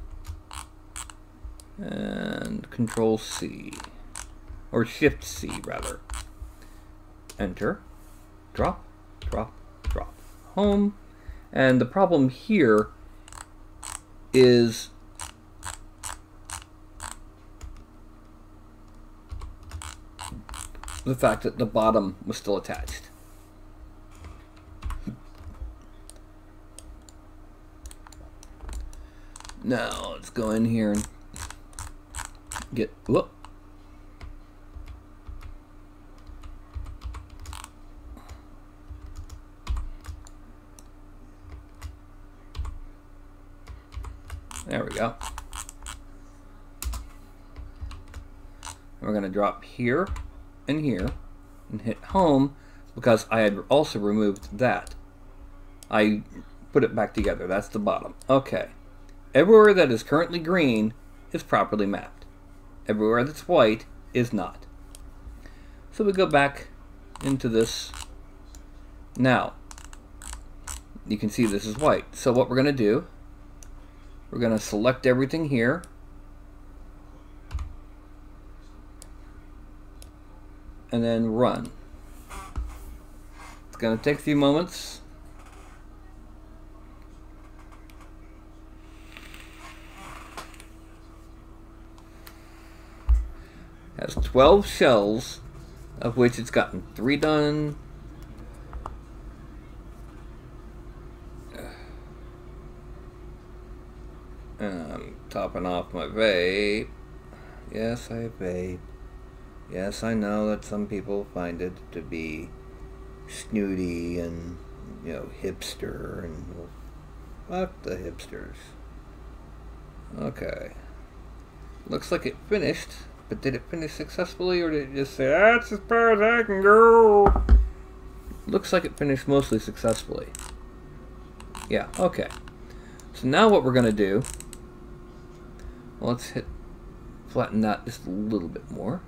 and Control C, or Shift C rather. Enter, drop, drop, drop, home. And the problem here is the fact that the bottom was still attached. Now let's go in here and get, whoop. There we go. And we're going to drop here and here and hit home because I had also removed that. I put it back together. That's the bottom. Okay. Everywhere that is currently green is properly mapped. Everywhere that's white is not. So we go back into this. Now, you can see this is white. So what we're going to do, we're going to select everything here. And then run. It's going to take a few moments. Has 12 shells of which it's gotten 3 done. Topping off my vape. Yes, I vape. Yes, I know that some people find it to be snooty and, you know, hipster, and well, fuck the hipsters. Okay. Looks like it finished, but did it finish successfully, or did it just say, that's as far as I can go? Looks like it finished mostly successfully. Yeah, okay. So now what we're going to do, well, let's flatten that just a little bit more.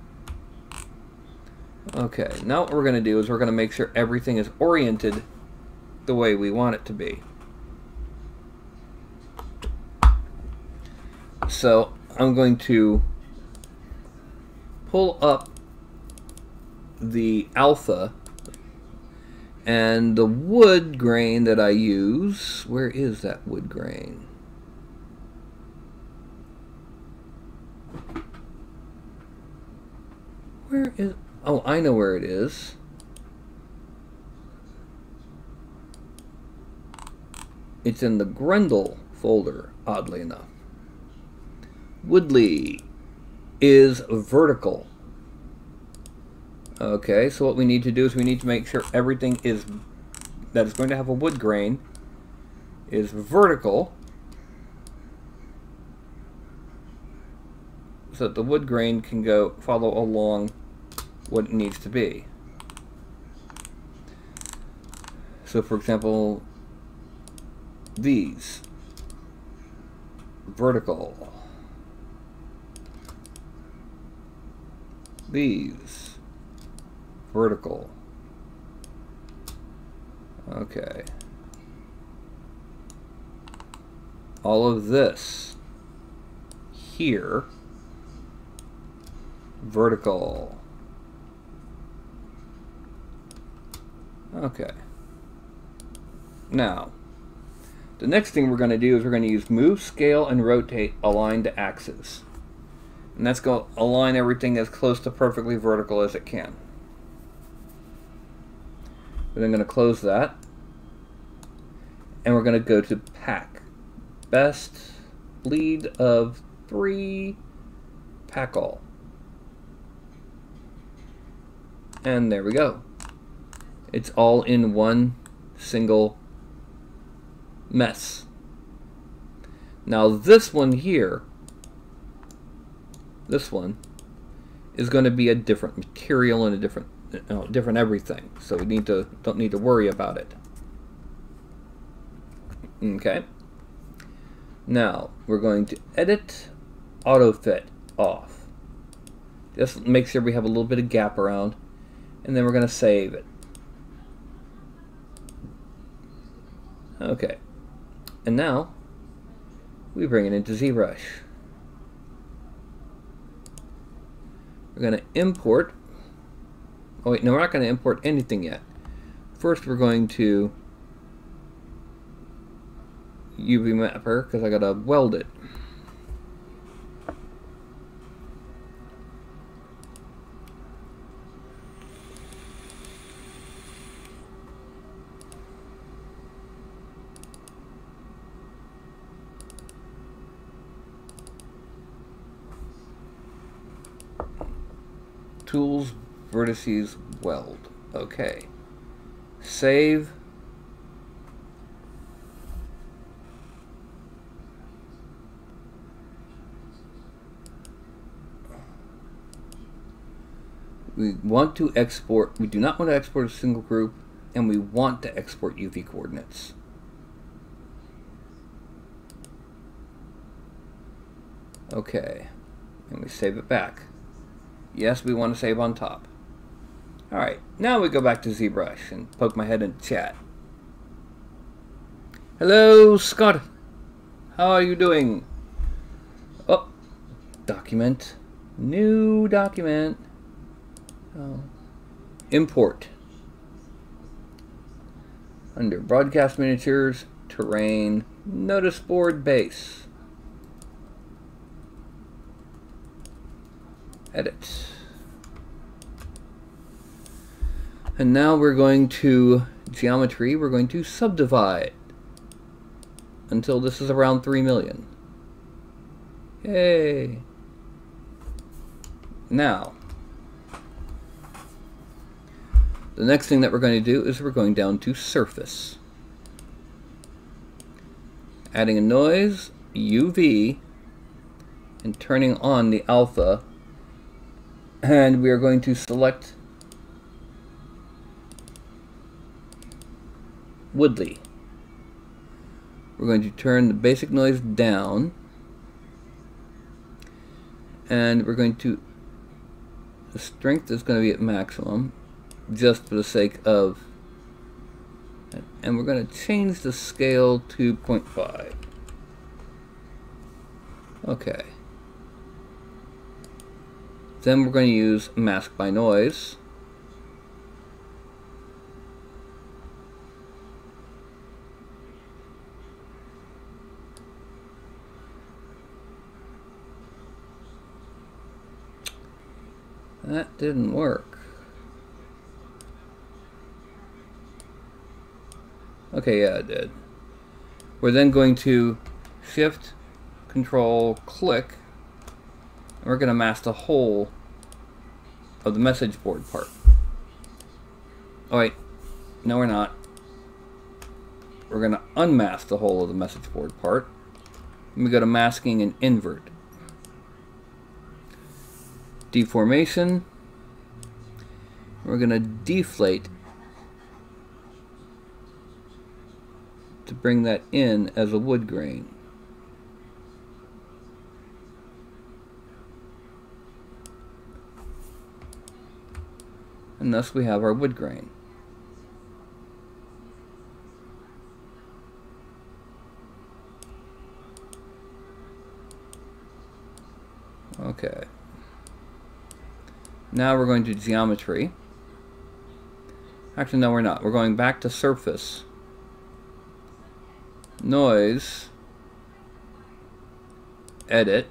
Okay, now what we're going to do is we're going to make sure everything is oriented the way we want it to be. So I'm going to pull up the alpha, and the wood grain that I use, where is that wood grain? Where is, oh, I know where it is. It's in the Grendel folder, oddly enough. Woodley is vertical. Okay, so what we need to do is we need to make sure everything is that is going to have a wood grain is vertical, so that the wood grain can go follow along what it needs to be. So for example, these vertical, these vertical. Okay. All of this here vertical. Okay. Now, the next thing we're going to do is we're going to use move, scale, and rotate aligned to axes. And that's going to align everything as close to perfectly vertical as it can. Then I'm going to close that. And we're going to go to pack. Best bleed of 3, pack all. And there we go. It's all in one single mess. Now this one here, this one is going to be a different material and a different, different everything. So we don't need to worry about it. Okay. Now we're going to edit auto fit off. Just make sure we have a little bit of gap around, and then we're going to save it. Okay. And now we bring it into ZBrush. We're going to import. Oh wait, no, we're not going to import anything yet. First we're going to UV mapper, because I got to weld it. Tools, vertices, weld. Okay. Save. We want to export, we do not want to export a single group, and we want to export UV coordinates. Okay. And we save it back. Yes, we want to save on top. Alright, now we go back to ZBrush and poke my head into chat. Hello, Scott. How are you doing? Oh, document. New document. Oh. Import. Under Broadcast Miniatures, Terrain, Notice Board Base. Edit. And now we're going to geometry. We're going to subdivide until this is around 3 million. Yay! Now, the next thing that we're going to do is we're going down to surface. Adding a noise, UV, and turning on the alpha. And we are going to select Woodley. We're going to turn the basic noise down. And we're going to, the strength is going to be at maximum, just for the sake of, and we're going to change the scale to 0.5. Okay. Then we're going to use mask by noise. That didn't work. Okay, yeah, it did. We're then going to Shift, Control, click, and we're going to mask the whole of the message board part. Oh wait, no we're not. We're going to unmask the whole of the message board part. And we go to masking and invert. Deformation. We're going to deflate to bring that in as a wood grain. And thus we have our wood grain. Okay. Now we're going to geometry. Actually, no, we're not. We're going back to surface. Noise. Edit.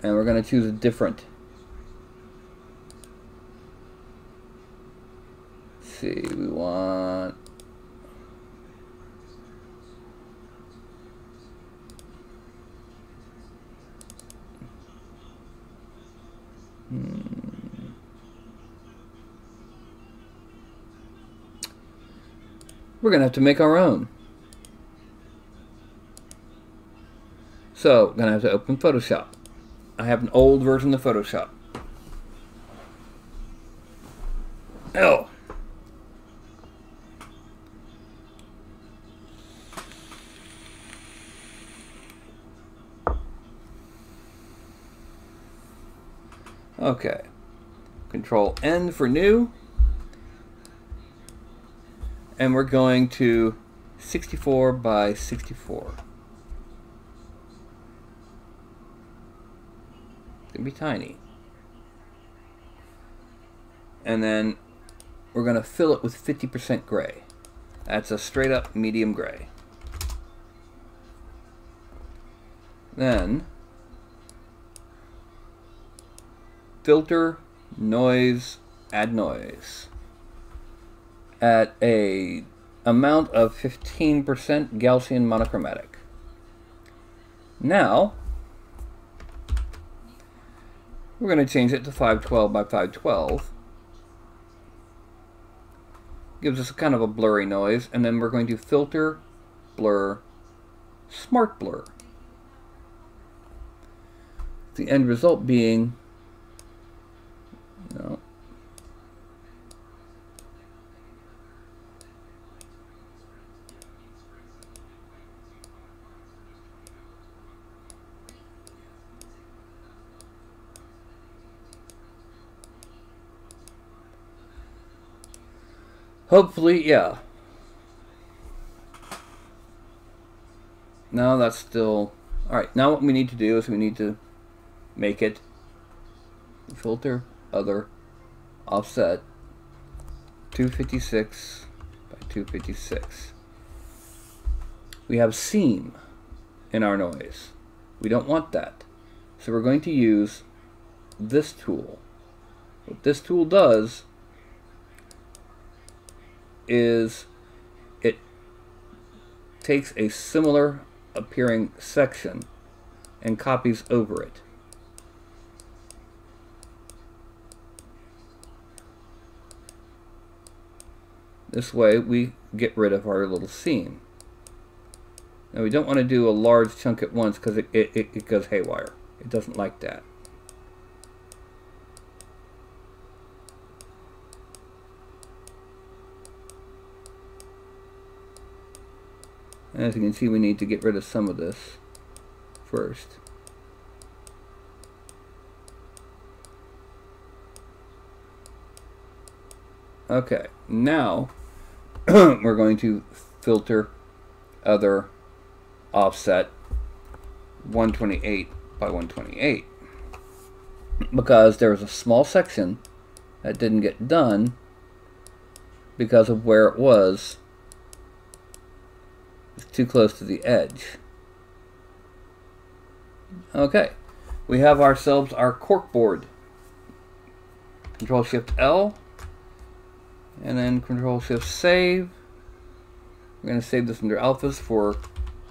And we're going to choose a different. Let's see, we want. We're going to have to make our own. So, I'm going to have to open Photoshop. I have an old version of Photoshop. Oh. Okay. Control N for new. And we're going to 64 by 64. It's going to be tiny. And then we're going to fill it with 50% gray. That's a straight up medium gray. Then filter, noise, add noise. At a amount of 15% Gaussian monochromatic. Now we're going to change it to 512 by 512. Gives us a kind of a blurry noise, and then we're going to filter, blur, smart blur. The end result being, no. Hopefully, yeah. No, that's still... Alright, now what we need to do is we need to make it filter, other, offset, 256 by 256. We have seam in our noise. We don't want that. So we're going to use this tool. What this tool does is it takes a similar appearing section and copies over it. This way we get rid of our little seam. Now we don't want to do a large chunk at once because it goes haywire. It doesn't like that. And as you can see, we need to get rid of some of this first. Okay, now we're going to filter other offset 128 by 128 because there was a small section that didn't get done because of where it was. It's too close to the edge. Okay, we have ourselves our corkboard. Control Shift L and then Control Shift Save. We're going to save this under alphas for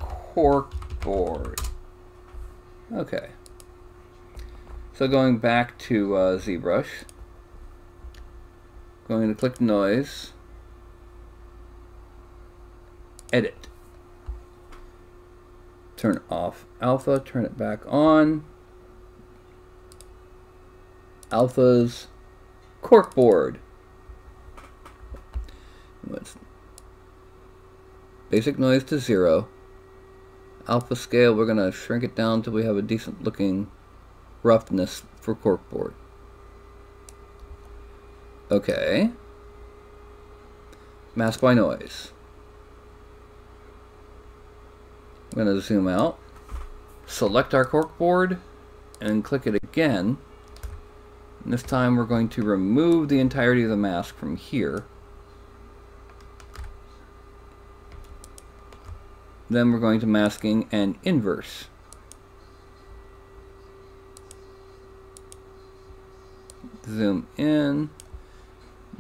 corkboard. Okay. So going back to ZBrush, going to click Noise, Edit. Turn off alpha, turn it back on. Alpha's corkboard. Let's basic noise to 0. Alpha scale, we're going to shrink it down until we have a decent looking roughness for corkboard. Okay. Mask by noise. I'm going to zoom out, select our corkboard, and click it again. And this time we're going to remove the entirety of the mask from here. Then we're going to masking and inverse. Zoom in.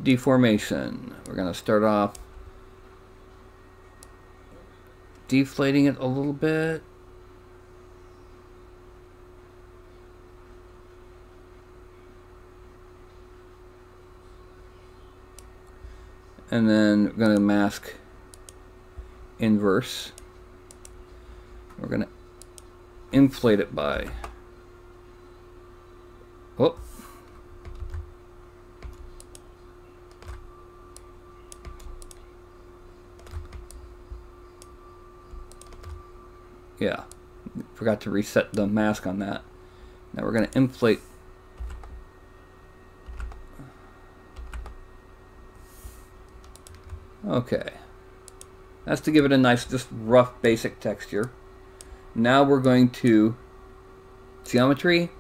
Deformation. We're going to start off deflating it a little bit. And then we're going to mask inverse. We're going to inflate it by, whoop. Yeah, forgot to reset the mask on that. Now we're going to inflate. Okay, that's to give it a nice, just rough, basic texture. Now we're going to geometry,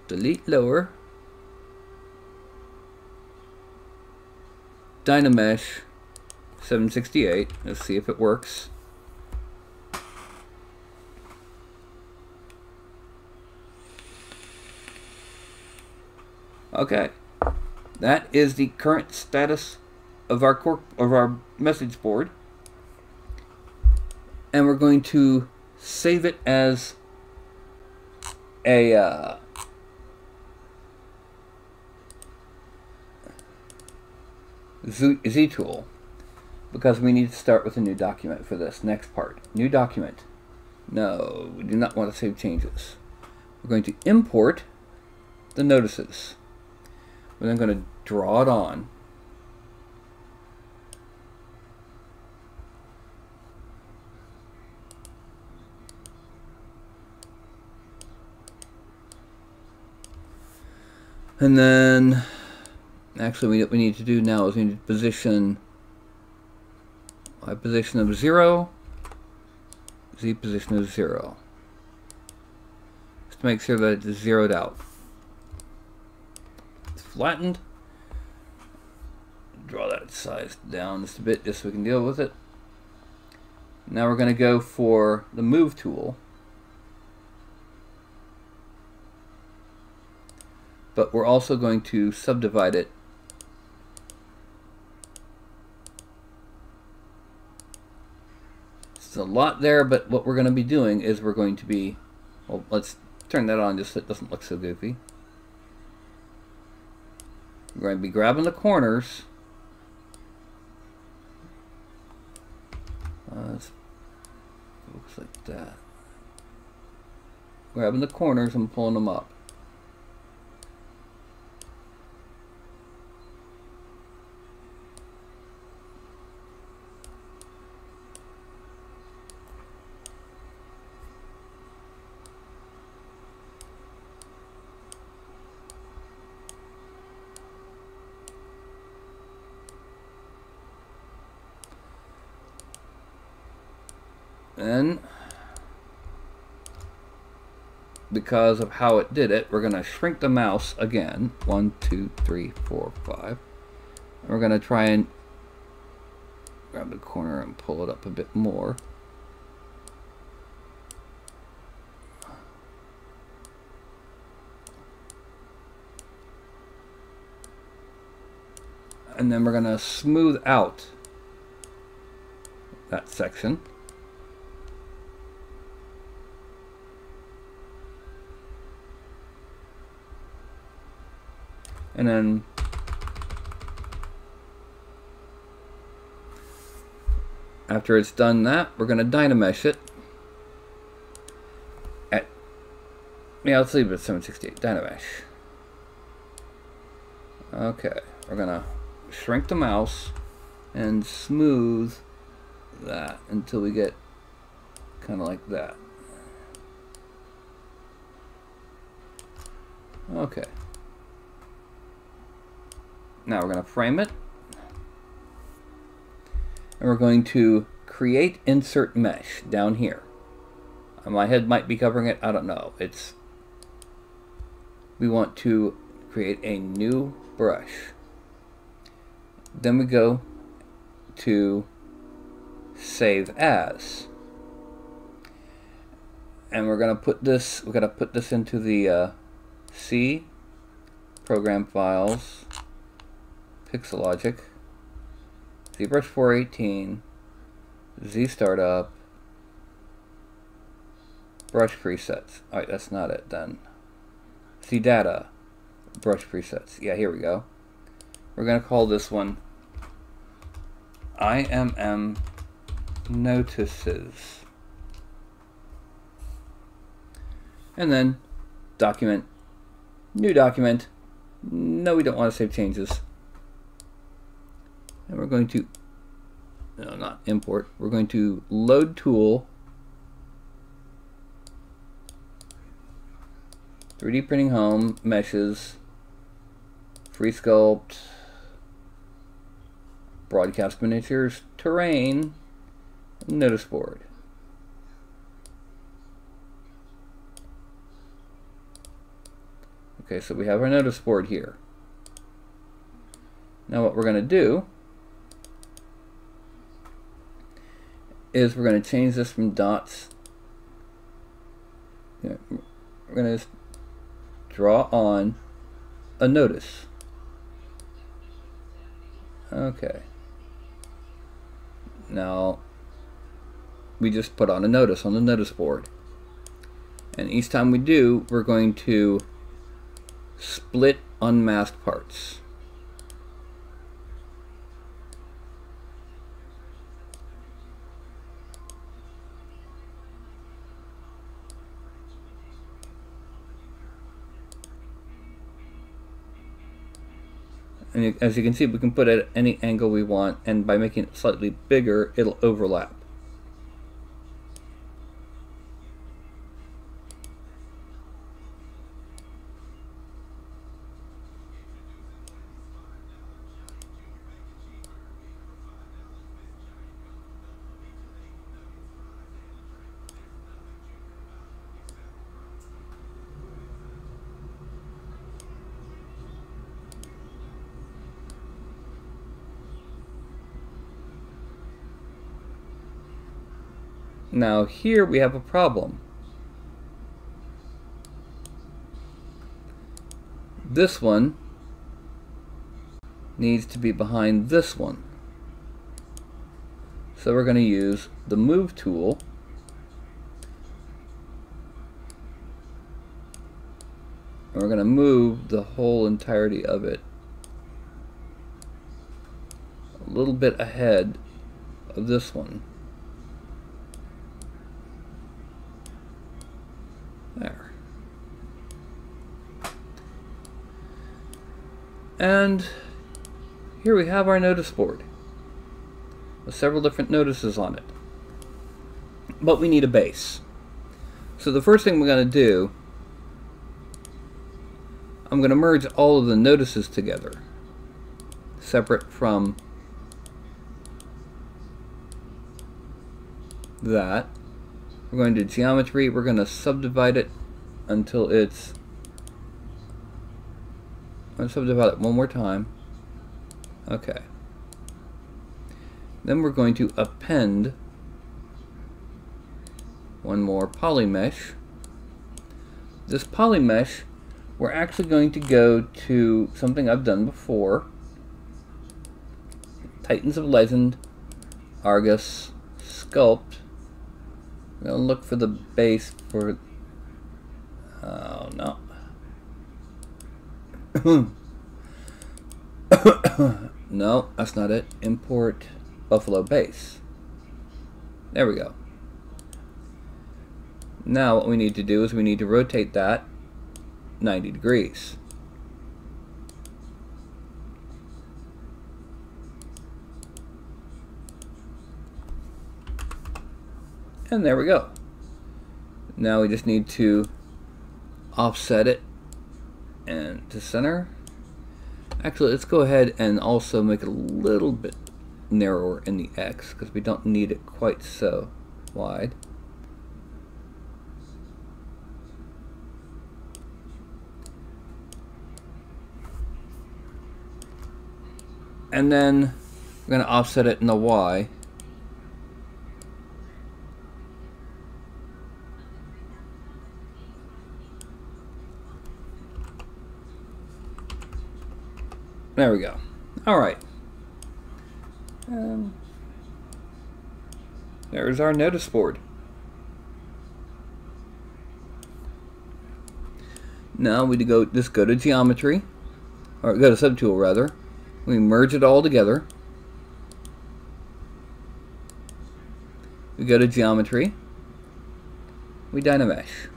delete lower, Dynamesh 768. Let's see if it works. Okay, that is the current status of our message board, and we're going to save it as a Z tool, because we need to start with a new document for this next part. New document. No, we do not want to save changes. We're going to import the notices. We're then going to draw it on. And then, actually what we need to do now is we need to position Y position of 0, Z position of 0. Just to make sure that it's zeroed out. Flattened. Draw that size down just a bit just so we can deal with it. Now we're going to go for the move tool. but we're also going to subdivide it. It's a lot there, but what we're going to be doing is we're going to be, well, let's turn that on just so it doesn't look so goofy. We're going to be grabbing the corners. Looks like that. Grabbing the corners and pulling them up. Then, because of how it did it, we're going to shrink the mouse again. 1, 2, 3, 4, 5. And we're going to try and grab the corner and pull it up a bit more. And then we're going to smooth out that section. And then after it's done that, we're going to Dynamesh it at, yeah, let's leave it at 768, Dynamesh. Okay, we're going to shrink the mouse and smooth that until we get kind of like that. Okay. Now we're going to frame it, and we're going to create insert mesh down here. My head might be covering it, I don't know. We want to create a new brush. Then we go to save as, and we're going to put this into the C program files, Pixel Logic, ZBrush 418, Z Startup, Brush Presets. Alright, that's not it then. Z Data, Brush Presets. Yeah, here we go. We're going to call this one IMM Notices. And then document, new document. No, we don't want to save changes. And we're going to, no, not import, we're going to load tool, 3D printing home, meshes, free sculpt, broadcast miniatures, terrain, notice board. Okay, so we have our notice board here. Now what we're going to do is we're going to change this from dots. Yeah, we're going to draw on a notice. Okay. Now we just put on a notice on the notice board. And each time we do, we're going to split unmasked parts. And as you can see, we can put it at any angle we want, and by making it slightly bigger, it'll overlap. Now here we have a problem. this one needs to be behind this one. So we're going to use the move tool and we're going to move the whole entirety of it a little bit ahead of this one. There. And here we have our notice board with several different notices on it. But we need a base. So the first thing we're going to do, I'm going to merge all of the notices together, separate from that. We're going to geometry, we're going to subdivide it until it's, I'm going to subdivide it one more time. Okay. Then we're going to append one more polymesh. This polymesh, we're actually going to go to something I've done before. Titans of Legend, Argus, Sculpt. I'm going to look for the base for... Oh, no. No, that's not it. Import Buffalo base. There we go. Now what we need to do is we need to rotate that 90 degrees. And there we go. Now we just need to offset it and to center. Actually, let's go ahead and also make it a little bit narrower in the X because we don't need it quite so wide. And then we're going to offset it in the Y. There we go. Alright. There's our notice board. Now we just go to geometry, or go to subtool rather. We merge it all together. We go to geometry. We dynamesh.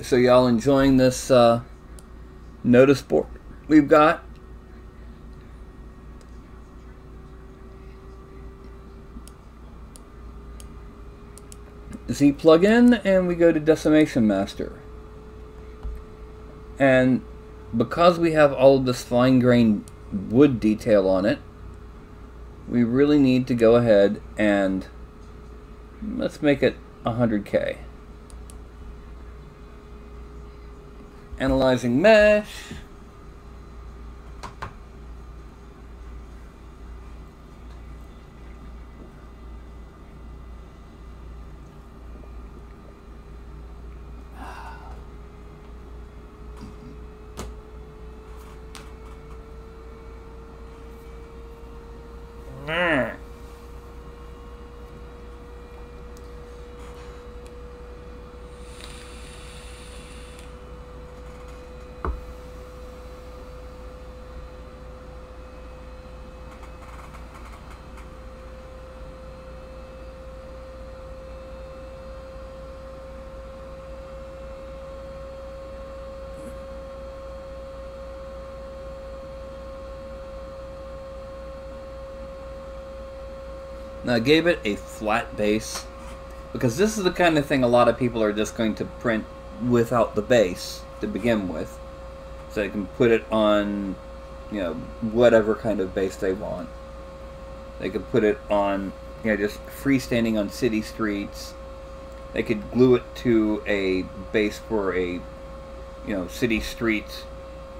So y'all enjoying this notice board we've got? Z plug in and we go to Decimation Master. And because we have all of this fine-grained wood detail on it, we really need to go ahead and let's make it 100K. Analyzing mesh. Now I gave it a flat base because this is the kind of thing a lot of people are just going to print without the base to begin with. So they can put it on, you know, whatever kind of base they want. They could put it on, just freestanding on city streets. They could glue it to a base for a, city street,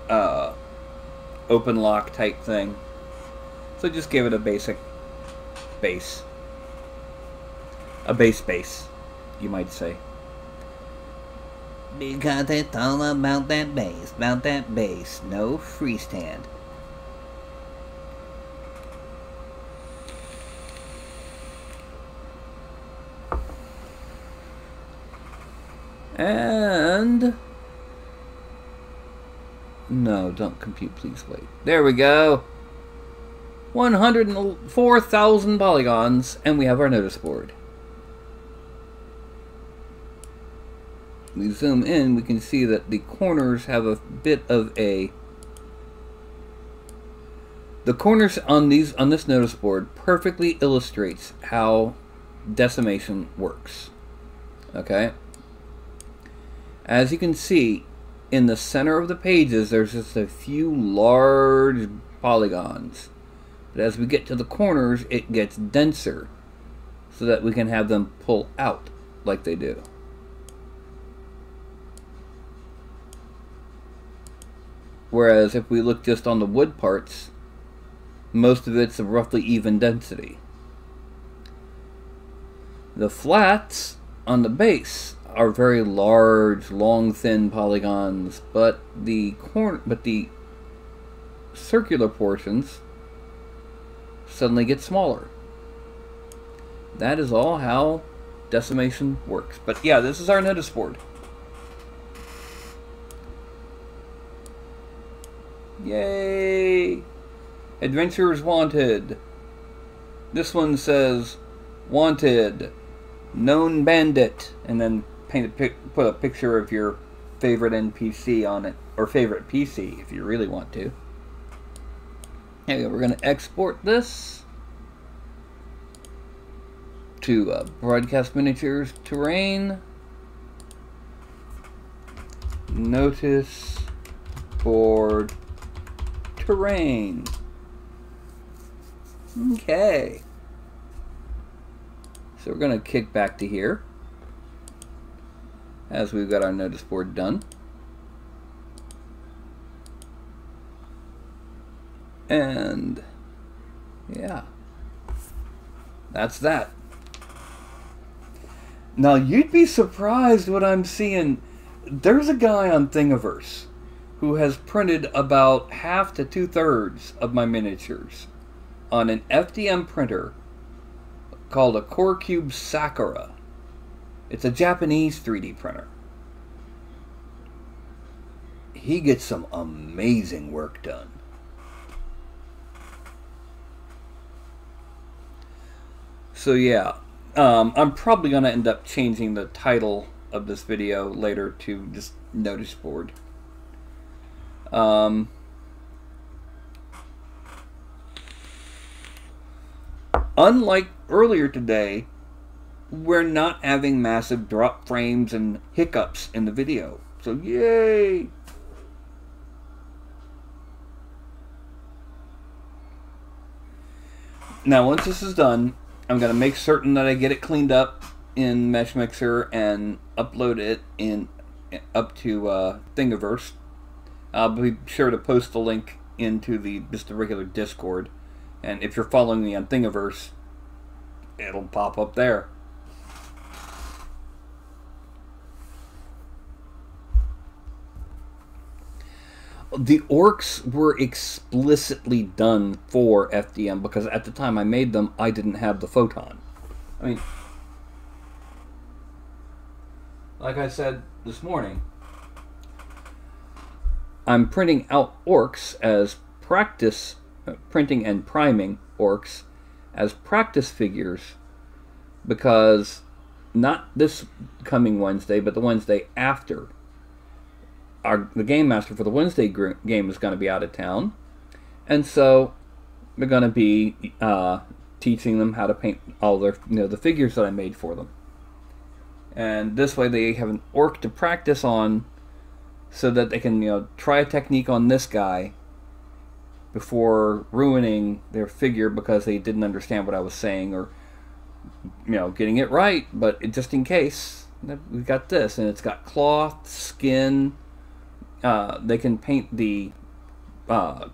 open lock type thing. So just give it a basic base. A base, you might say. Because it's all about that base, no freestand. And no, don't compute, please wait. There we go. 104,000 polygons, and we have our notice board. We zoom in, we can see that the corners have a bit of a... The corners on this notice board perfectly illustrates how decimation works. Okay? As you can see, in the center of the pages, there's just a few large polygons. But as we get to the corners, it gets denser, so that we can have them pull out like they do. Whereas if we look just on the wood parts, most of it's a roughly even density. The flats on the base are very large, long, thin polygons, but the circular portions suddenly get smaller. That is all how decimation works. But yeah, this is our notice board. Yay! Adventurers wanted. This one says, wanted, known bandit, and then put a picture of your favorite NPC on it, or favorite PC if you really want to. Okay, we're going to export this to Broadcast Miniatures Terrain, Notice Board Terrain. Okay. So we're going to kick back to here as we've got our notice board done. And yeah, that's that. Now you'd be surprised what I'm seeing. There's a guy on Thingiverse who has printed about half to 2/3 of my miniatures on an FDM printer called a Core Cube Sakura. It's a Japanese 3D printer. He gets some amazing work done. So yeah, I'm probably going to end up changing the title of this video later to just notice board. Unlike earlier today, we're not having massive drop frames and hiccups in the video. So yay! Now once this is done, I'm going to make certain that I get it cleaned up in Mesh Mixer and upload it up to Thingiverse. I'll be sure to post the link into just the regular Discord. And if you're following me on Thingiverse, it'll pop up there. The orcs were explicitly done for FDM because at the time I made them, I didn't have the photon. I mean, like I said this morning, I'm printing out orcs as practice, printing and priming orcs as practice figures because not this coming Wednesday, but the Wednesday after, the Game Master for the Wednesday game is going to be out of town, and so we're going to be teaching them how to paint all their, the figures that I made for them. And this way they have an orc to practice on, so that they can try a technique on this guy before ruining their figure because they didn't understand what I was saying, or getting it right, but just in case, we've got this, and it's got cloth, skin. They can paint the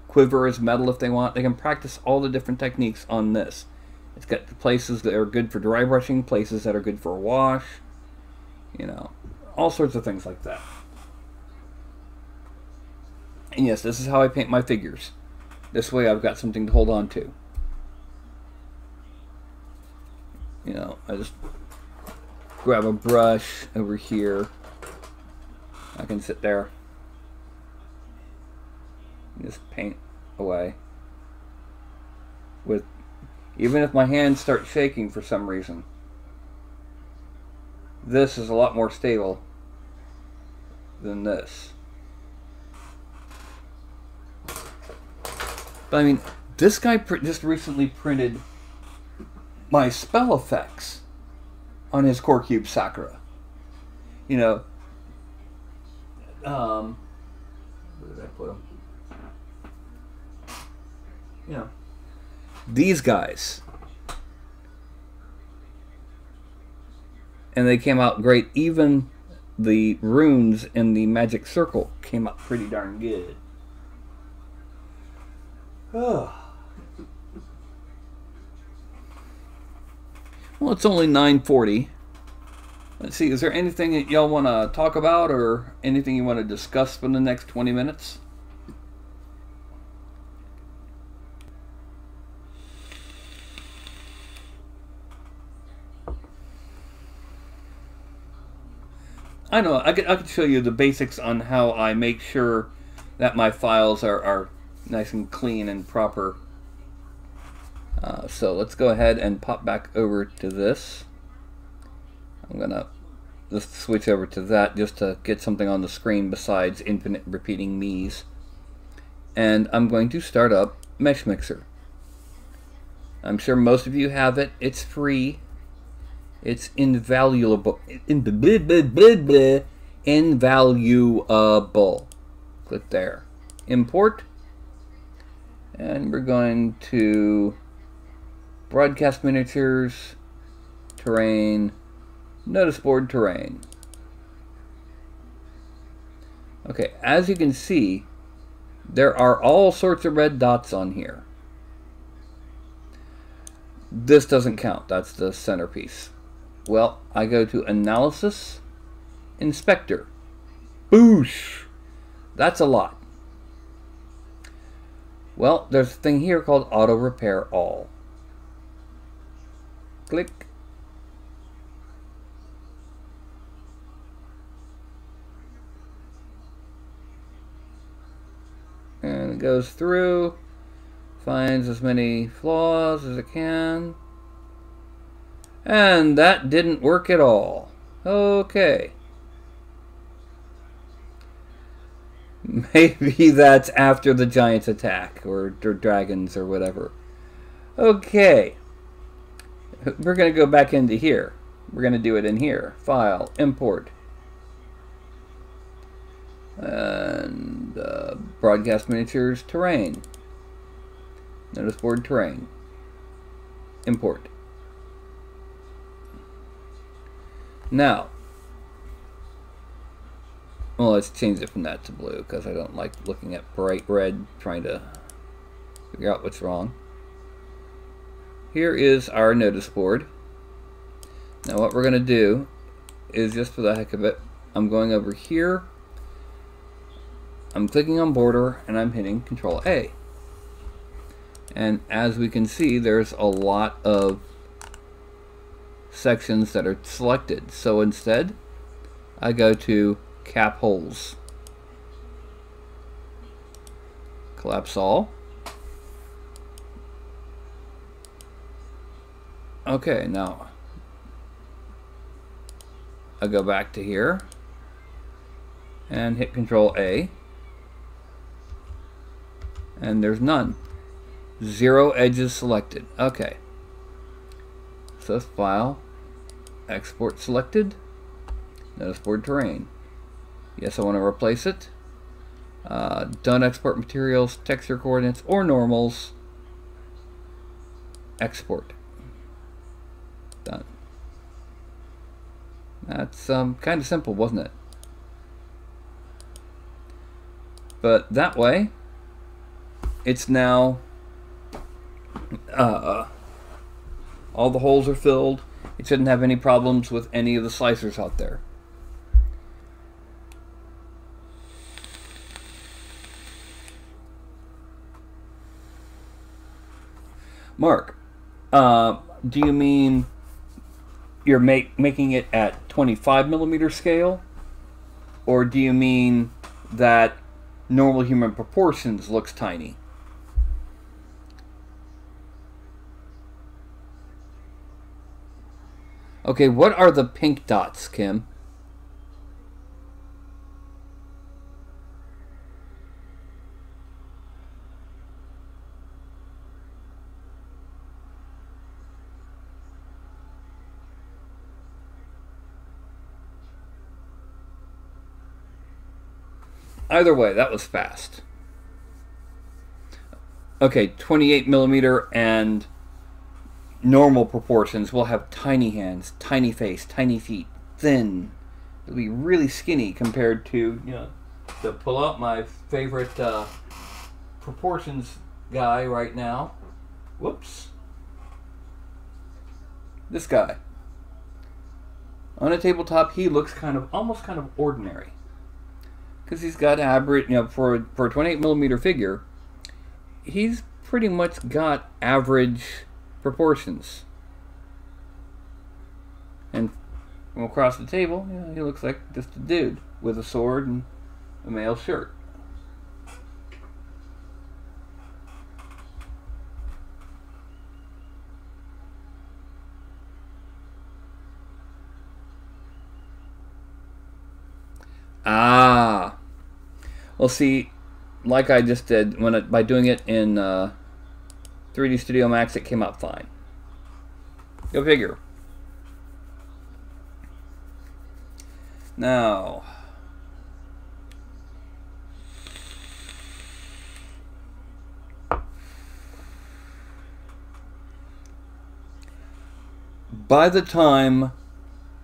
quiver as metal if they want. They can practice all the different techniques on this. It's got places that are good for dry brushing, places that are good for a wash, all sorts of things like that. And yes, this is how I paint my figures. This way I've got something to hold on to. I just grab a brush over here. I can sit there and just paint away. Even if my hands start shaking for some reason, this is a lot more stable than this. But I mean, this guy just recently printed my spell effects on his Core Cube Sakura. Where did I put them? These guys. And they came out great. Even the runes in the magic circle came out pretty darn good. Oh. Well, it's only 9:40. Let's see, is there anything that y'all want to talk about or anything you want to discuss for the next 20 minutes? I know, I could show you the basics on how I make sure that my files are nice and clean and proper. So let's go ahead and pop back over to this. I'm gonna just switch over to that just to get something on the screen besides infinite repeating me's. And I'm going to start up Mesh Mixer. I'm sure most of you have it. It's free. It's invaluable. Invaluable. Click there. Import. And we're going to broadcast miniatures, terrain, notice board terrain. Okay, as you can see, there are all sorts of red dots on here. This doesn't count. That's the centerpiece. Well, I go to Analysis, Inspector. Boosh! That's a lot. Well, there's a thing here called Auto Repair All. Click. And it goes through, finds as many flaws as it can. And that didn't work at all. Okay. Maybe that's after the giants attack, or dragons, or whatever. Okay. We're going to go back into here. We're going to do it in here. File, Import. And Broadcast Miniatures, Terrain. Notice Board Terrain. Import. Now, well, let's change it from that to blue because I don't like looking at bright red trying to figure out what's wrong. Here is our notice board. Now what we're going to do is, just for the heck of it, I'm going over here, I'm clicking on border, and I'm hitting Control A. And as we can see, there's a lot of sections that are selected. So instead, I go to Cap Holes. Collapse all. Okay, now I go back to here and hit Control A, and there's none. 0 edges selected. Okay. So File, Export Selected, Notice Board Terrain. Yes, I want to replace it. Don't export materials, texture coordinates, or normals. Export. Done. That's kind of simple, wasn't it? But that way, it's now all the holes are filled. It shouldn't have any problems with any of the slicers out there. Mark, do you mean you're making it at 25mm scale? Or do you mean that normal human proportions looks tiny? Okay, what are the pink dots, Kim? Either way, that was fast. Okay, 28mm and normal proportions will have tiny hands, tiny face, tiny feet, thin. It'll be really skinny compared to, to pull out my favorite proportions guy right now. Whoops. This guy. On a tabletop, he looks almost kind of ordinary. Because he's got average, for a 28mm figure, he's pretty much got average proportions. And from across the table, he looks like just a dude with a sword and a male shirt. Ah. Well, see, like I just did by doing it in 3D Studio Max, it came out fine. Go figure. Now, by the time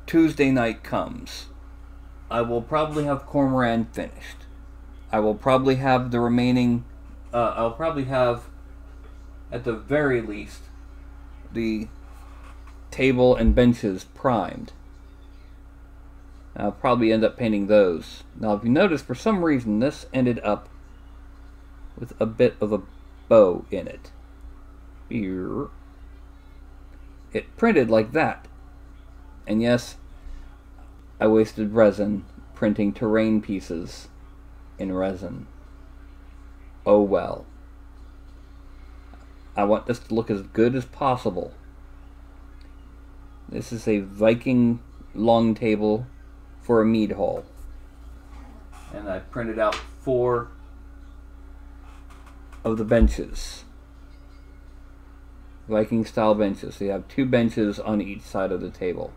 Tuesday night comes, I will probably have Cormoran finished. I will probably have the remaining, I'll probably have, at the very least, the table and benches primed. I'll probably end up painting those. Now, if you notice, for some reason, this ended up with a bit of a bow in it. Here. It printed like that. And yes, I wasted resin printing terrain pieces in resin. Oh well. I want this to look as good as possible. This is a Viking long table for a mead hall. And I printed out 4 of the benches. Viking style benches. So you have 2 benches on each side of the table.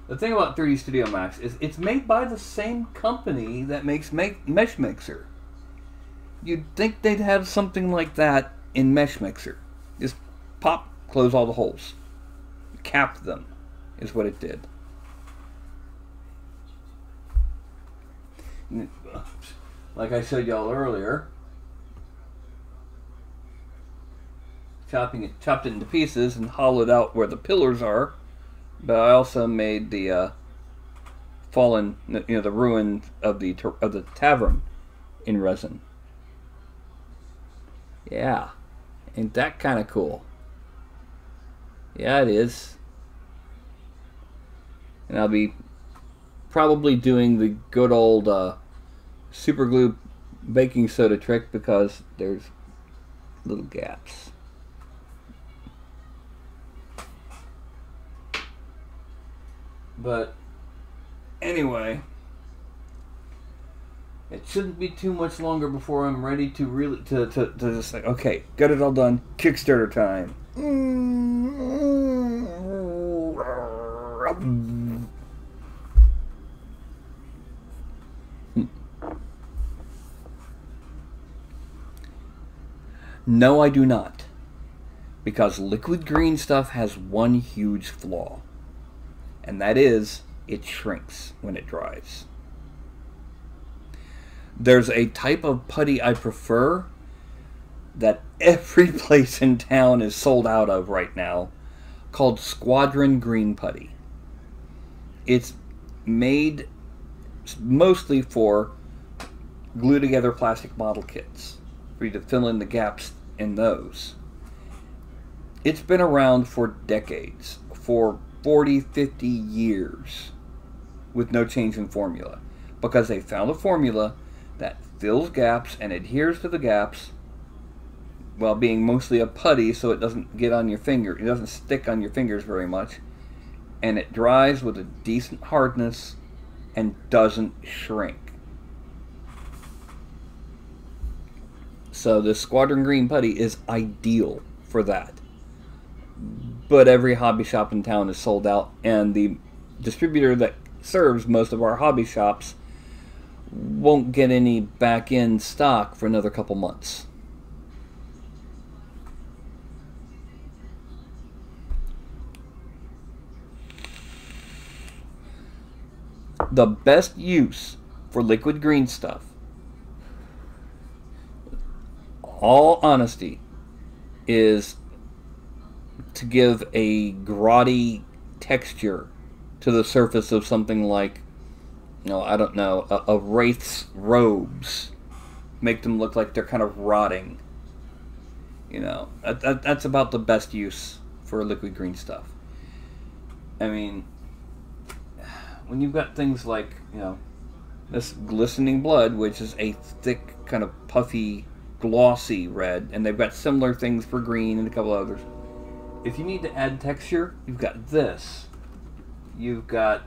The thing about 3D Studio Max is it's made by the same company that makes Mesh Mixer. You'd think they'd have something like that in Mesh Mixer. Just pop, close all the holes. Cap them is what it did. Like I showed y'all earlier, chopped it into pieces and hollowed out where the pillars are. But I also made the fallen, the ruin of the tavern in resin. Yeah, ain't that kind of cool? Yeah, it is. And I'll be probably doing the good old super glue baking soda trick because there's little gaps. But anyway, it shouldn't be too much longer before I'm ready to really to just like, okay, got it all done. Kickstarter time. No, I do not. Because liquid green stuff has one huge flaw. And that is, it shrinks when it dries. There's a type of putty I prefer that every place in town is sold out of right now, called Squadron Green Putty. It's made mostly for glue together plastic model kits, for you to fill in the gaps in those. It's been around for decades, for 40, 50 years, with no change in formula, because they found a formula that fills gaps and adheres to the gaps while being mostly a putty, so it doesn't get on your finger, it doesn't stick on your fingers very much, and it dries with a decent hardness and doesn't shrink. So this Squadron Green Putty is ideal for that. But every hobby shop in town is sold out, and the distributor that serves most of our hobby shops won't get any back in stock for another couple months. The best use for liquid green stuff, all honesty, is to give a grotty texture to the surface of something like, I don't know, a wraith's robes. Make them look like they're kind of rotting. That's about the best use for liquid green stuff. I mean, when you've got things like, this glistening blood, which is a thick, kind of puffy, glossy red, and they've got similar things for green and a couple others. If you need to add texture, you've got this. You've got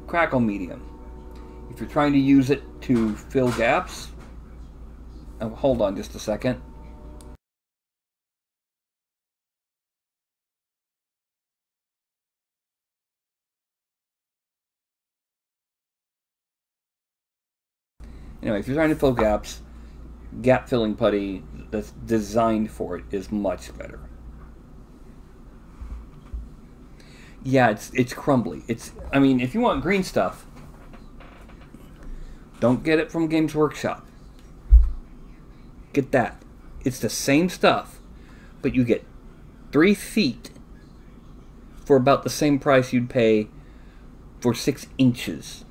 crackle medium. If you're trying to use it to fill gaps, hold on just a second. Anyway, if you're trying to fill gaps, gap filling putty that's designed for it is much better. Yeah, it's crumbly. If you want green stuff, don't get it from Games Workshop. Get that. It's the same stuff, but you get 3 feet for about the same price you'd pay for 6 inches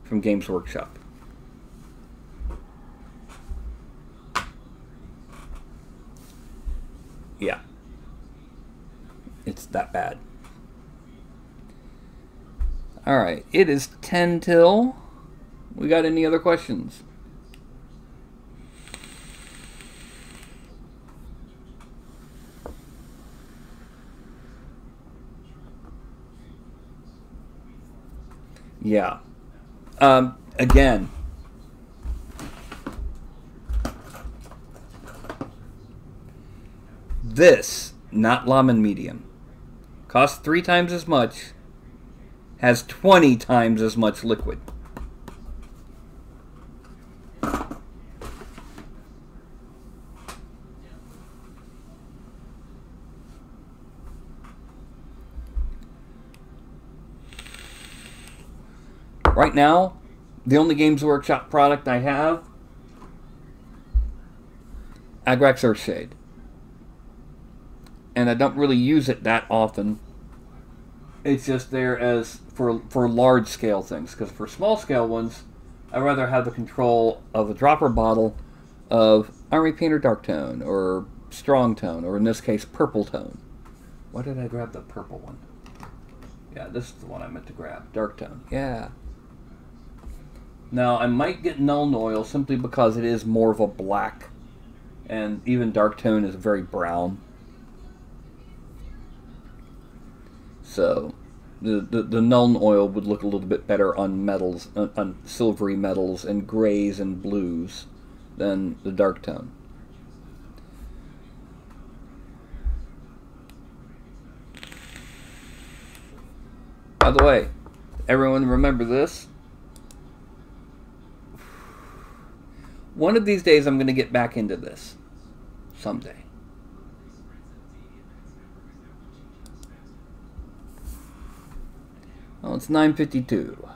from Games Workshop. Yeah. It's that bad. Alright, it is 10 till. We got any other questions? Yeah. Again. This, not Lamin Medium, costs 3 times as much, has 20 times as much liquid. Right now, the only Games Workshop product I have, Agrax Earthshade. And I don't really use it that often. It's just there as for large scale things, because for small scale ones, I'd rather have the control of a dropper bottle of Army Painter Dark Tone, or Strong Tone, or in this case, Purple Tone. Why did I grab the purple one? Yeah, this is the one I meant to grab. Dark Tone. Yeah. Now, I might get Nuln Oil simply because it is more of a black, and even Dark Tone is very brown. So, the Nuln Oil would look a little bit better on metals, on silvery metals and grays and blues than the Dark Tone. By the way, everyone remember this? One of these days I'm going to get back into this. someday. Well, it's 9:52.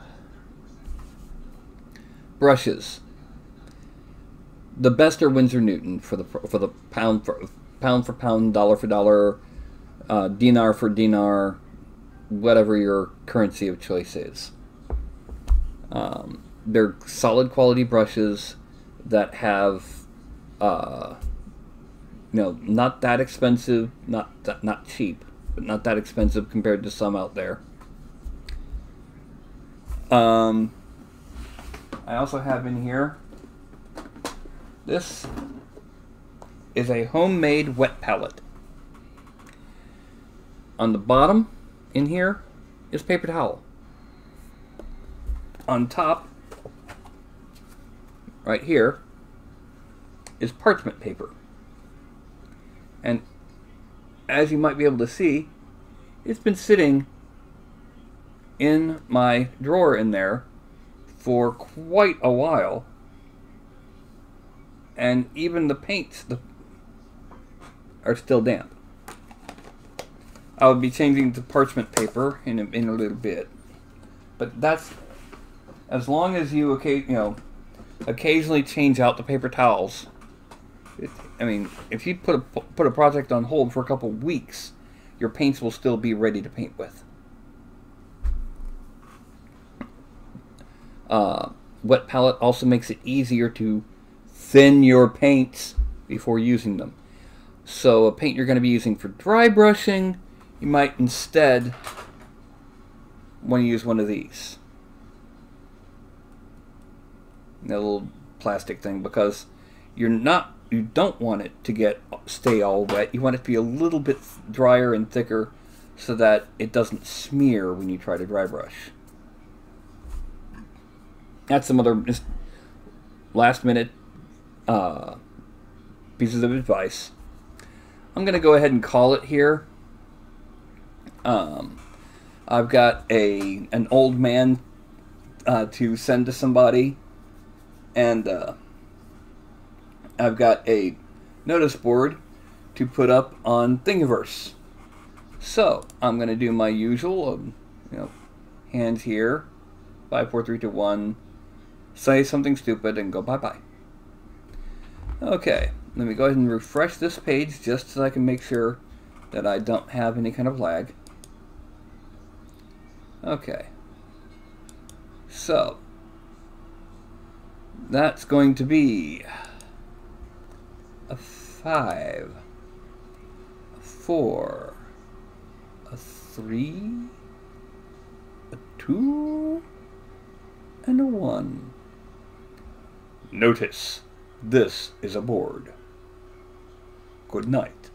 Brushes. The best are Winsor Newton for the pound for pound, dollar for dollar, dinar for dinar, whatever your currency of choice is. They're solid quality brushes that have, not that expensive, not cheap, but not that expensive compared to some out there. I also have in here, this is a homemade wet palette. On the bottom in here is paper towel. On top, right here, is parchment paper. And as you might be able to see, it's been sitting in my drawer in there for quite a while. And even the paints are still damp. I'll be changing to parchment paper in a little bit. But that's, as long as you occasionally change out the paper towels. If you put a project on hold for a couple weeks, your paints will still be ready to paint with. Wet palette also makes it easier to thin your paints before using them. So a paint you're going to be using for dry brushing, you might instead want to use one of these. A little plastic thing, because you don't want it to stay all wet. You want it to be a little bit drier and thicker so that it doesn't smear when you try to dry brush. That's some other just last minute pieces of advice. I'm going to go ahead and call it here. I've got an old man to send to somebody, and I've got a notice board to put up on Thingiverse. So I'm going to do my usual, hands here, 5, 4, 3, 2, 1. Say something stupid and go bye-bye. Okay, let me go ahead and refresh this page just so I can make sure that I don't have any kind of lag. Okay. So, that's going to be a 5, a 4, a 3, a 2, and a 1. Notice, this is a board. Good night.